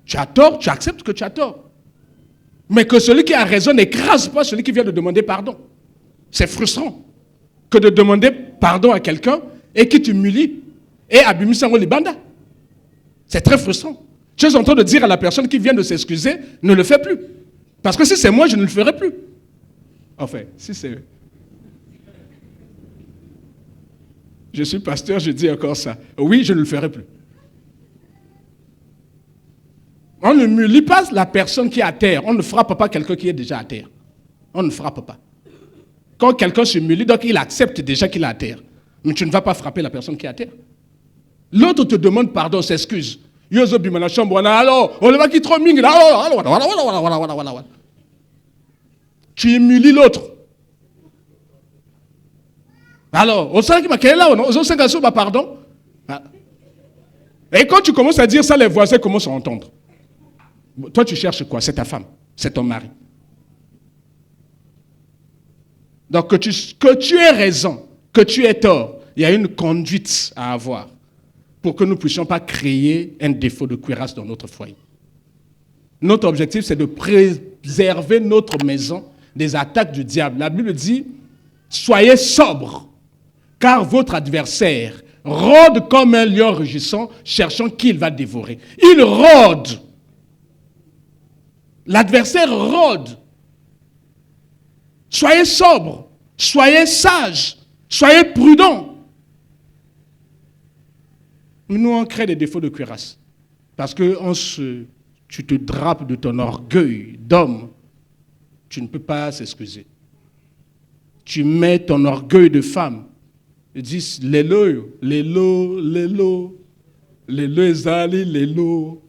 Tu as tort, tu acceptes que tu as tort. Mais que celui qui a raison n'écrase pas celui qui vient de demander pardon. C'est frustrant que de demander pardon à quelqu'un et qui t'humilie et abimisango libanda. C'est très frustrant. Tu es en train de dire à la personne qui vient de s'excuser, ne le fais plus. Parce que si c'est moi, je ne le ferai plus. Enfin, si c'est... Je suis pasteur, je dis encore ça. Oui, je ne le ferai plus. On ne humilie pas la personne qui est à terre. On ne frappe pas quelqu'un qui est déjà à terre. On ne frappe pas. Quand quelqu'un s'humilie, donc il accepte déjà qu'il est à terre. Mais tu ne vas pas frapper la personne qui est à terre. L'autre te demande pardon, s'excuse. Yozo bimana chambre, alors, on le va qui trop ming, voilà. Tu humilies l'autre. Alors, on sait qu'il m'a quel là, on sait qu'il pardon. Et quand tu commences à dire ça, les voisins commencent à entendre. Toi, tu cherches quoi? C'est ta femme, c'est ton mari. Donc, que tu aies raison, que tu aies tort, il y a une conduite à avoir pour que nous ne puissions pas créer un défaut de cuirasse dans notre foyer. Notre objectif, c'est de préserver notre maison des attaques du diable. La Bible dit, soyez sobres, car votre adversaire rôde comme un lion rugissant, cherchant qui il va dévorer. Il rôde. L'adversaire rôde. Soyez sobres, soyez sages, soyez prudents. Nous, on crée des défauts de cuirasse. Parce que tu te drapes de ton orgueil d'homme. Tu ne peux pas s'excuser. Tu mets ton orgueil de femme. Ils disent, l'élo, ezali, l'élo,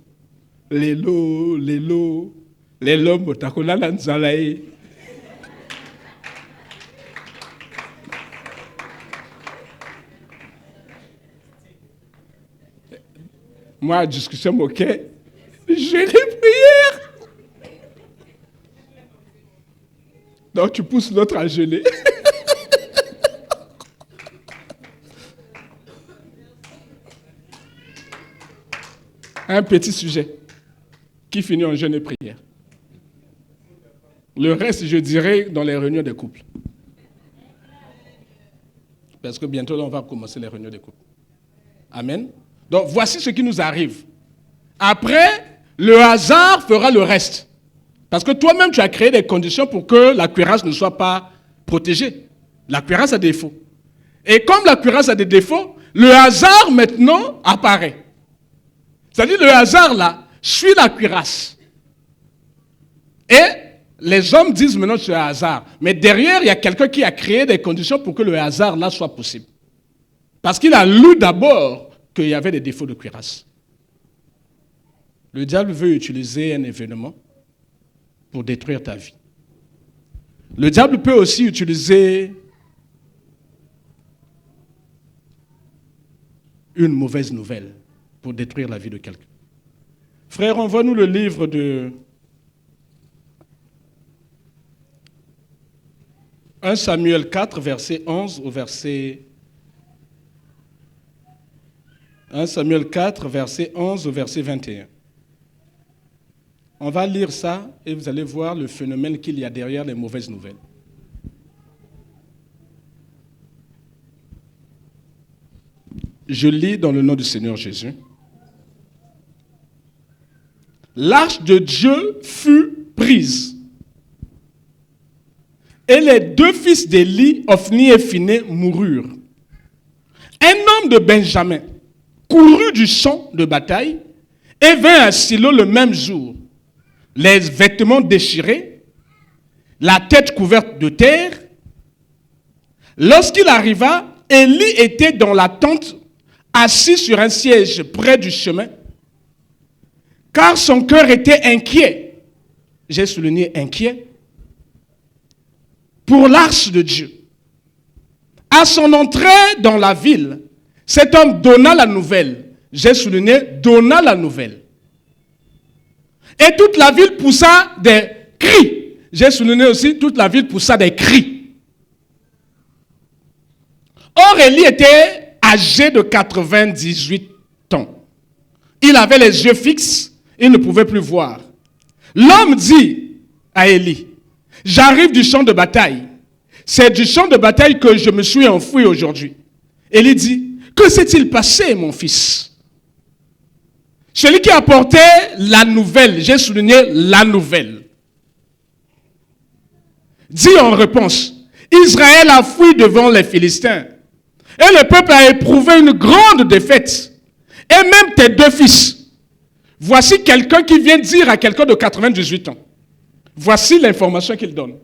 motakola lanzalae. Moi, discussion moquée, jeûner prière. Donc tu pousses l'autre à jeûner. Un petit sujet qui finit en jeûne et prière. Le reste, je dirais, dans les réunions des couples. Parce que bientôt, là, on va commencer les réunions des couples. Amen. Donc, voici ce qui nous arrive. Après, le hasard fera le reste. Parce que toi-même, tu as créé des conditions pour que la cuirasse ne soit pas protégée. La cuirasse a des défauts. Et comme la cuirasse a des défauts, le hasard, maintenant, apparaît. C'est-à-dire, le hasard, là, suit la cuirasse. Et les hommes disent maintenant que c'est un hasard. Mais derrière, il y a quelqu'un qui a créé des conditions pour que le hasard là soit possible. Parce qu'il a lu d'abord qu'il y avait des défauts de cuirasse. Le diable veut utiliser un événement pour détruire ta vie. Le diable peut aussi utiliser une mauvaise nouvelle pour détruire la vie de quelqu'un. Frère, envoie-nous le livre de 1 Samuel 4, verset 11 au verset 1 Samuel 4, verset 11 au verset 21. On va lire ça et vous allez voir le phénomène qu'il y a derrière les mauvaises nouvelles. Je lis dans le nom du Seigneur Jésus. L'arche de Dieu fut prise. Et les deux fils d'Élie, Ophni et Phiné, moururent. Un homme de Benjamin courut du champ de bataille et vint à Silo le même jour, les vêtements déchirés, la tête couverte de terre. Lorsqu'il arriva, Élie était dans la tente, assis sur un siège près du chemin, car son cœur était inquiet. J'ai souligné inquiet. Pour l'arche de Dieu. À son entrée dans la ville, cet homme donna la nouvelle. J'ai souligné, donna la nouvelle. Et toute la ville poussa des cris. J'ai souligné aussi, toute la ville poussa des cris. Or, Élie était âgé de 98 ans. Il avait les yeux fixes, il ne pouvait plus voir. L'homme dit à Élie, j'arrive du champ de bataille. C'est du champ de bataille que je me suis enfoui aujourd'hui. Élie dit, que s'est-il passé, mon fils? Celui qui apportait la nouvelle, j'ai souligné la nouvelle, dit en réponse, Israël a fui devant les Philistins. Et le peuple a éprouvé une grande défaite. Et même tes deux fils. Voici quelqu'un qui vient dire à quelqu'un de 98 ans. Voici l'information qu'il donne.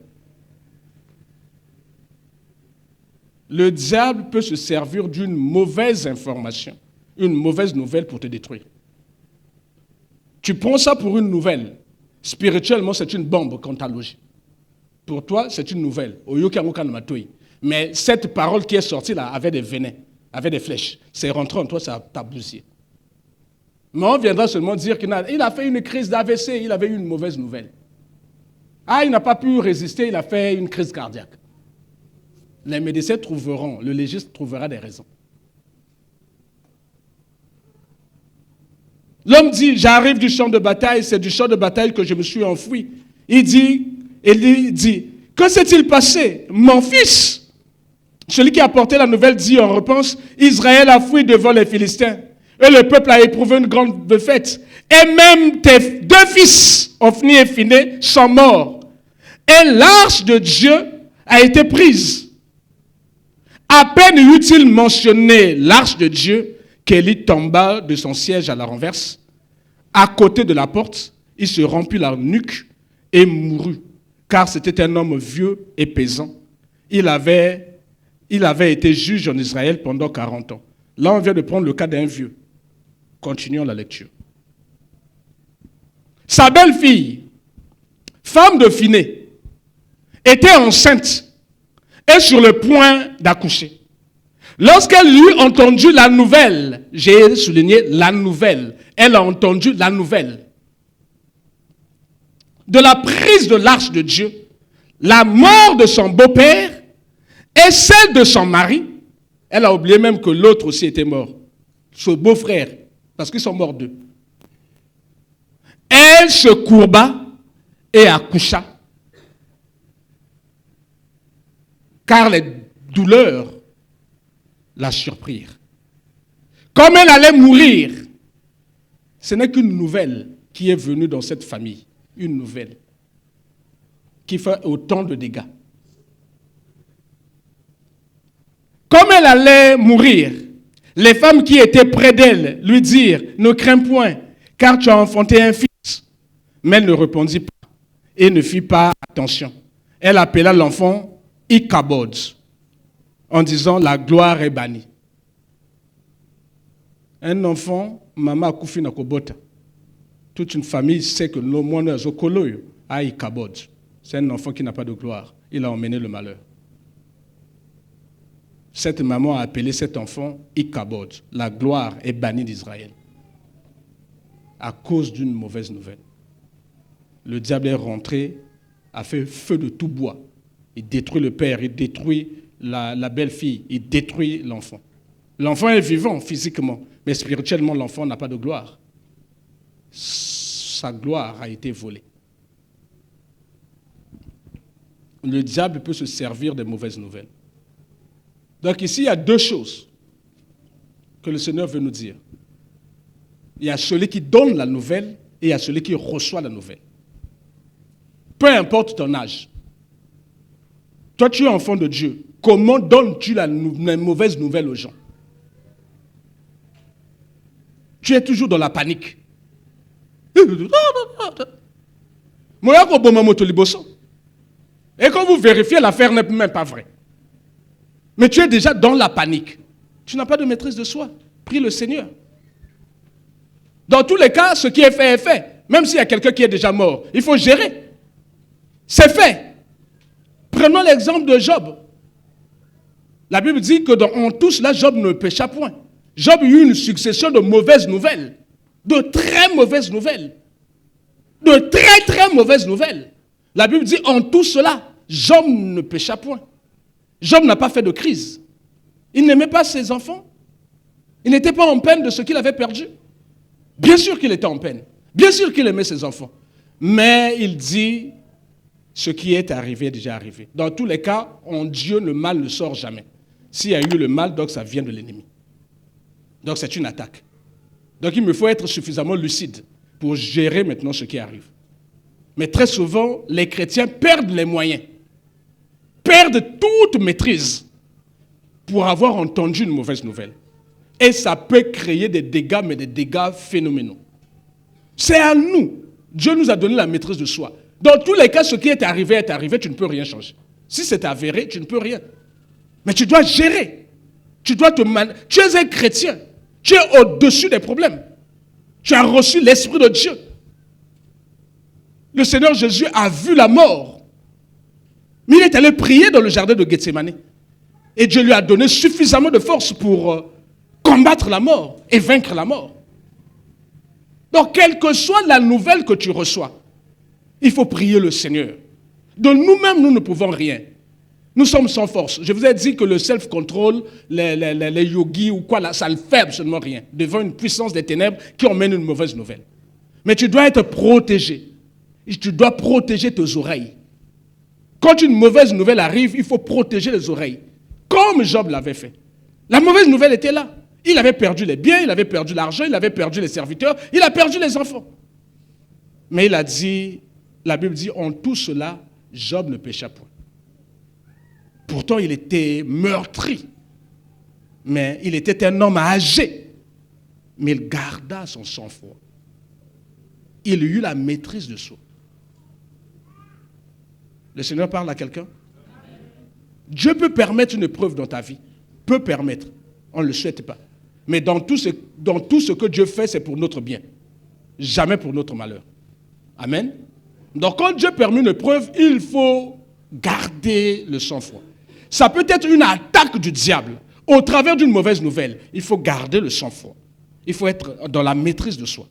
Le diable peut se servir d'une mauvaise information, une mauvaise nouvelle pour te détruire. Tu prends ça pour une nouvelle. Spirituellement, c'est une bombe qu'on t'a logée. Pour toi, c'est une nouvelle. Mais cette parole qui est sortie là avait des venins, avait des flèches. C'est rentré en toi, ça t'a bousillé. Mais on viendra seulement dire qu'il a fait une crise d'AVC, il avait eu une mauvaise nouvelle. Ah, il n'a pas pu résister, il a fait une crise cardiaque. Les médecins trouveront, le légiste trouvera des raisons. L'homme dit, j'arrive du champ de bataille, c'est du champ de bataille que je me suis enfoui. Élie dit, que s'est-il passé, mon fils? Celui qui a apporté la nouvelle dit en réponse, Israël a fui devant les Philistins. Et le peuple a éprouvé une grande défaite. Et même tes deux fils, Ophni et Phiné, sont morts. Et l'arche de Dieu a été prise. À peine eut-il mentionné l'arche de Dieu qu'Élie tomba de son siège à la renverse. À côté de la porte, il se rompit la nuque et mourut, car c'était un homme vieux et pesant. Il avait été juge en Israël pendant 40 ans. Là, on vient de prendre le cas d'un vieux. Continuons la lecture. Sa belle-fille, femme de Phiné, était enceinte et sur le point d'accoucher. Lorsqu'elle eut entendu la nouvelle, j'ai souligné la nouvelle, elle a entendu la nouvelle de la prise de l'arche de Dieu, la mort de son beau-père et celle de son mari. Elle a oublié même que l'autre aussi était mort, son beau-frère, parce qu'ils sont morts d'eux. Elle se courba et accoucha, car les douleurs la surprirent. Comme elle allait mourir, ce n'est qu'une nouvelle qui est venue dans cette famille, une nouvelle qui fait autant de dégâts. Comme elle allait mourir, les femmes qui étaient près d'elle lui dirent, ne crains point, car tu as enfanté un fils. Mais elle ne répondit pas et ne fit pas attention. Elle appela l'enfant Ichabod, en disant, la gloire est bannie. Un enfant, maman akufi na kobota. Toute une famille sait que le monde est Zokoloyo à Ichabod. C'est un enfant qui n'a pas de gloire. Il a emmené le malheur. Cette maman a appelé cet enfant Ichabod. La gloire est bannie d'Israël. À cause d'une mauvaise nouvelle. Le diable est rentré, a fait feu de tout bois. Il détruit le père, il détruit la belle-fille, il détruit l'enfant. L'enfant est vivant physiquement, mais spirituellement, l'enfant n'a pas de gloire. Sa gloire a été volée. Le diable peut se servir des mauvaises nouvelles. Donc ici, il y a deux choses que le Seigneur veut nous dire. Il y a celui qui donne la nouvelle et il y a celui qui reçoit la nouvelle. Peu importe ton âge. Toi, tu es enfant de Dieu. Comment donnes-tu la mauvaise nouvelle aux gens? Tu es toujours dans la panique. Et quand vous vérifiez, l'affaire n'est même pas vraie. Mais tu es déjà dans la panique. Tu n'as pas de maîtrise de soi. Prie le Seigneur. Dans tous les cas, ce qui est fait est fait. Même s'il y a quelqu'un qui est déjà mort, il faut gérer. C'est fait. Prenons l'exemple de Job. La Bible dit que en tout cela, Job ne pécha point. Job eut une succession de mauvaises nouvelles. De très mauvaises nouvelles. De très très mauvaises nouvelles. La Bible dit en tout cela, Job ne pécha point. Job n'a pas fait de crise. Il n'aimait pas ses enfants. Il n'était pas en peine de ce qu'il avait perdu. Bien sûr qu'il était en peine. Bien sûr qu'il aimait ses enfants. Mais il dit, ce qui est arrivé est déjà arrivé. Dans tous les cas, en Dieu, le mal ne sort jamais. S'il y a eu le mal, donc ça vient de l'ennemi. Donc c'est une attaque. Donc il me faut être suffisamment lucide pour gérer maintenant ce qui arrive. Mais très souvent, les chrétiens perdent les moyens, perdent toute maîtrise pour avoir entendu une mauvaise nouvelle. Et ça peut créer des dégâts, mais des dégâts phénoménaux. C'est à nous. Dieu nous a donné la maîtrise de soi. Dans tous les cas, ce qui est arrivé, tu ne peux rien changer. Si c'est avéré, tu ne peux rien. Mais tu dois gérer. Tu es un chrétien. Tu es au-dessus des problèmes. Tu as reçu l'Esprit de Dieu. Le Seigneur Jésus a vu la mort. Mais il est allé prier dans le jardin de Gethsémani. Et Dieu lui a donné suffisamment de force pour combattre la mort et vaincre la mort. Donc, quelle que soit la nouvelle que tu reçois, il faut prier le Seigneur. De nous-mêmes, nous ne pouvons rien. Nous sommes sans force. Je vous ai dit que le self-control, les yogis ou quoi, là, ça ne fait absolument rien. Devant une puissance des ténèbres qui emmène une mauvaise nouvelle. Mais tu dois être protégé. Et tu dois protéger tes oreilles. Quand une mauvaise nouvelle arrive, il faut protéger les oreilles. Comme Job l'avait fait. La mauvaise nouvelle était là. Il avait perdu les biens, il avait perdu l'argent, il avait perdu les serviteurs, il a perdu les enfants. Mais il a dit, la Bible dit, en tout cela, Job ne pécha point. Pourtant, il était meurtri. Mais il était un homme âgé. Mais il garda son sang-froid. Il eut la maîtrise de soi. Le Seigneur parle à quelqu'un? Dieu peut permettre une épreuve dans ta vie. Peut permettre. On ne le souhaite pas. Mais dans tout ce que Dieu fait, c'est pour notre bien. Jamais pour notre malheur. Amen. Donc quand Dieu permet une épreuve, il faut garder le sang-froid. Ça peut être une attaque du diable au travers d'une mauvaise nouvelle. Il faut garder le sang-froid. Il faut être dans la maîtrise de soi.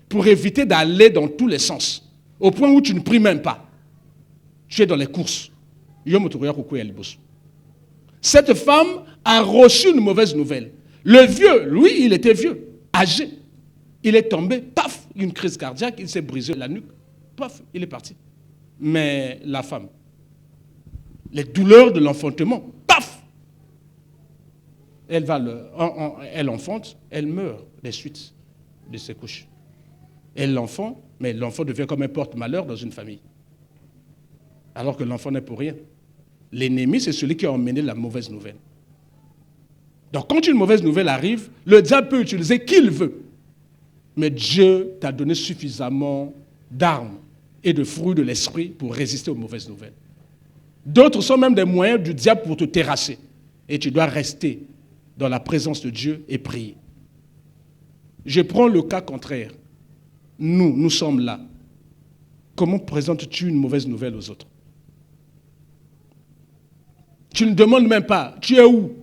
Pour éviter d'aller dans tous les sens. Au point où tu ne pries même pas. Tu es dans les courses. Cette femme a reçu une mauvaise nouvelle. Le vieux, lui, il était vieux, âgé. Il est tombé, paf, une crise cardiaque, il s'est brisé la nuque, paf, il est parti. Mais la femme, les douleurs de l'enfantement, paf, elle enfante, elle meurt des suites de ses couches. Elle l'enfant, mais l'enfant devient comme un porte-malheur dans une famille. Alors que l'enfant n'est pour rien. L'ennemi, c'est celui qui a emmené la mauvaise nouvelle. Donc quand une mauvaise nouvelle arrive, le diable peut utiliser qui il veut. Mais Dieu t'a donné suffisamment d'armes et de fruits de l'esprit pour résister aux mauvaises nouvelles. D'autres sont même des moyens du diable pour te terrasser. Et tu dois rester dans la présence de Dieu et prier. Je prends le cas contraire. Nous sommes là. Comment présentes-tu une mauvaise nouvelle aux autres? Tu ne demandes même pas. Tu es où?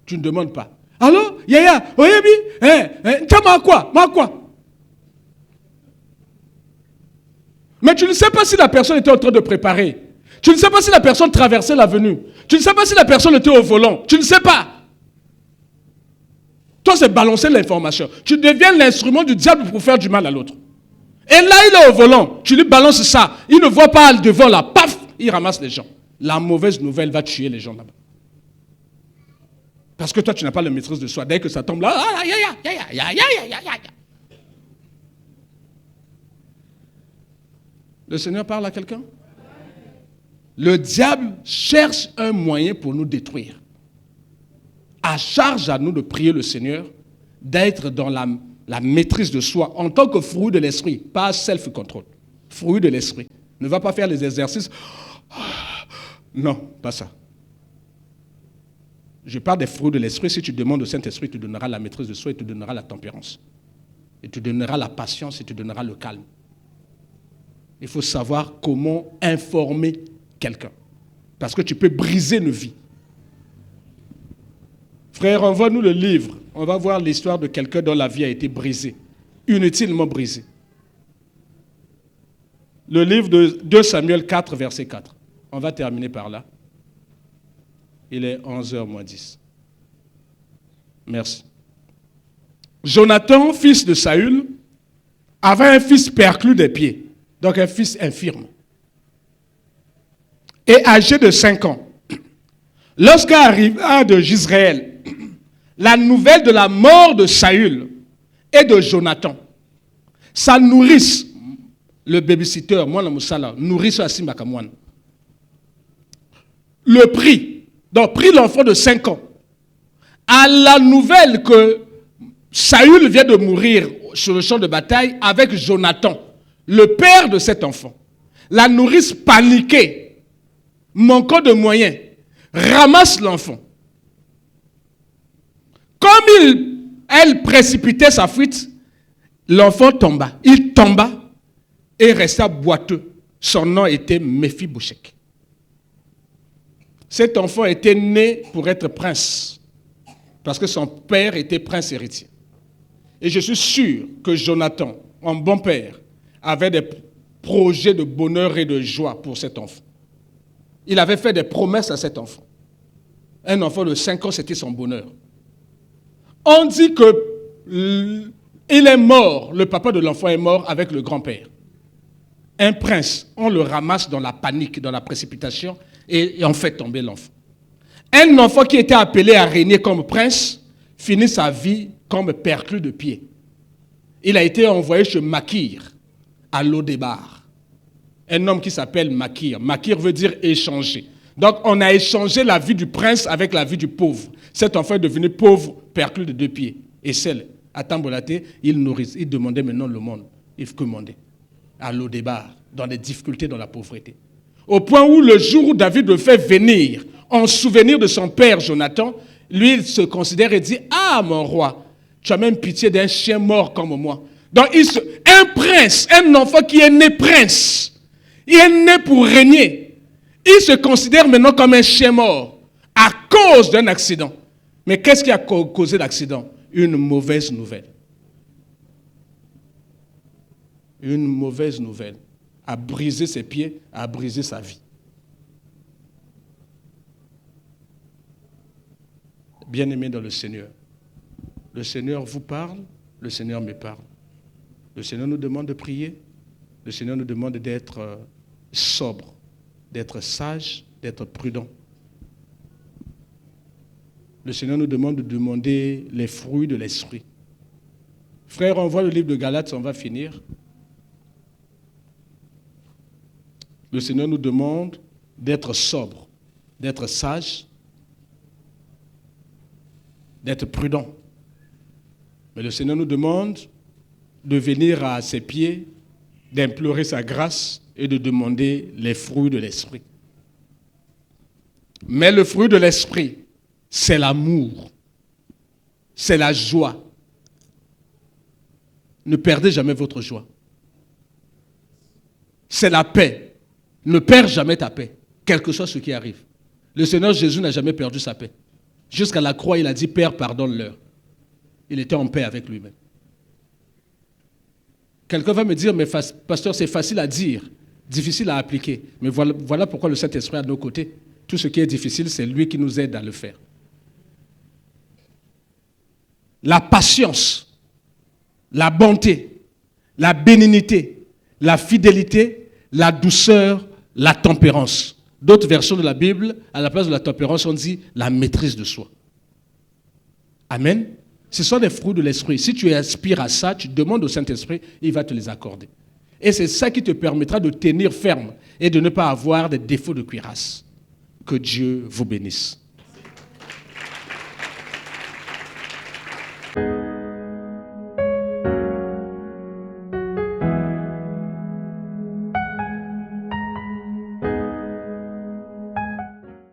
Tu ne demandes pas. Allô? Yaya? Oyebi? Tu m'as quoi? Mais tu ne sais pas si la personne était en train de préparer. Tu ne sais pas si la personne traversait l'avenue. Tu ne sais pas si la personne était au volant. Tu ne sais pas. Toi, c'est balancer l'information. Tu deviens l'instrument du diable pour faire du mal à l'autre. Et là, il est au volant. Tu lui balances ça. Il ne voit pas devant là. Paf! Il ramasse les gens. La mauvaise nouvelle va tuer les gens là-bas. Parce que toi, tu n'as pas la maîtrise de soi. Dès que ça tombe là, le Seigneur parle à quelqu'un? Le diable cherche un moyen pour nous détruire. À charge à nous de prier le Seigneur, d'être dans la maîtrise de soi en tant que fruit de l'esprit, pas self-control. Fruit de l'esprit. Ne va pas faire les exercices. Non, pas ça. Je parle des fruits de l'esprit. Si tu demandes au Saint-Esprit, il te donnera la maîtrise de soi, il te donnera la tempérance. Il te donnera la patience, il te donnera le calme. Il faut savoir comment informer quelqu'un. Parce que tu peux briser une vie. Frère, envoie-nous le livre. On va voir l'histoire de quelqu'un dont la vie a été brisée. Inutilement brisée. Le livre de 2 Samuel 4, verset 4. On va terminer par là. Il est 11h moins 10. Merci. Jonathan, fils de Saül, avait un fils perclus des pieds. Donc un fils infirme. Et âgé de 5 ans. Lorsqu'arriva de Jisraël la nouvelle de la mort de Saül et de Jonathan, sa nourrice, le babysitter, moi la moussala, nourrice à Simakamouane, le prit, donc prit l'enfant de 5 ans, à la nouvelle que Saül vient de mourir sur le champ de bataille avec Jonathan, le père de cet enfant. La nourrice paniquée, manquant de moyens, ramasse l'enfant. Comme elle précipitait sa fuite, l'enfant tomba. Il tomba et resta boiteux. Son nom était Méphibosheth. Cet enfant était né pour être prince, parce que son père était prince héritier. Et je suis sûr que Jonathan, un bon père, avait des projets de bonheur et de joie pour cet enfant. Il avait fait des promesses à cet enfant. Un enfant de 5 ans, c'était son bonheur. On dit qu'il est mort, le papa de l'enfant est mort avec le grand-père. Un prince, on le ramasse dans la panique, dans la précipitation, et on fait tomber l'enfant. Un enfant qui était appelé à régner comme prince, finit sa vie comme perclus de pied. Il a été envoyé chez Makir, à Lodébar. Un homme qui s'appelle Makir. Makir veut dire échanger. Donc on a échangé la vie du prince avec la vie du pauvre. Cet enfant est devenu pauvre, perclus de 2 pieds. Et celle, à Tambolaté, il nourrit. Il demandait maintenant le monde. Il commandait. À Lodébar, dans des difficultés, dans la pauvreté. Au point où le jour où David le fait venir, en souvenir de son père Jonathan, lui, il se considère et dit, ah mon roi, tu as même pitié d'un chien mort comme moi. Donc un prince, un enfant qui est né prince, il est né pour régner. Il se considère maintenant comme un chien mort à cause d'un accident. Mais qu'est-ce qui a causé l'accident? une mauvaise nouvelle. Une mauvaise nouvelle a brisé ses pieds, a brisé sa vie. Bien-aimés dans le Seigneur vous parle, le Seigneur me parle. Le Seigneur nous demande de prier, le Seigneur nous demande d'être sobre, d'être sage, d'être prudent. Le Seigneur nous demande de demander les fruits de l'esprit. Frère, on voit le livre de Galates, on va finir. Le Seigneur nous demande d'être sobre, d'être sage, d'être prudent. Mais le Seigneur nous demande de venir à ses pieds, d'implorer sa grâce et de demander les fruits de l'esprit. Mais le fruit de l'esprit, c'est l'amour, c'est la joie. Ne perdez jamais votre joie. C'est la paix. Ne perds jamais ta paix, quel que soit ce qui arrive. Le Seigneur Jésus n'a jamais perdu sa paix. Jusqu'à la croix, il a dit, Père, pardonne-leur. Il était en paix avec lui-même. Quelqu'un va me dire, mais pasteur, c'est facile à dire, difficile à appliquer. Mais voilà pourquoi le Saint-Esprit est à nos côtés. Tout ce qui est difficile, c'est lui qui nous aide à le faire. La patience, la bonté, la bénignité, la fidélité, la douceur, la tempérance. D'autres versions de la Bible, à la place de la tempérance, on dit la maîtrise de soi. Amen. Ce sont des fruits de l'esprit. Si tu aspires à ça, tu demandes au Saint-Esprit, il va te les accorder. Et c'est ça qui te permettra de tenir ferme et de ne pas avoir des défauts de cuirasse. Que Dieu vous bénisse.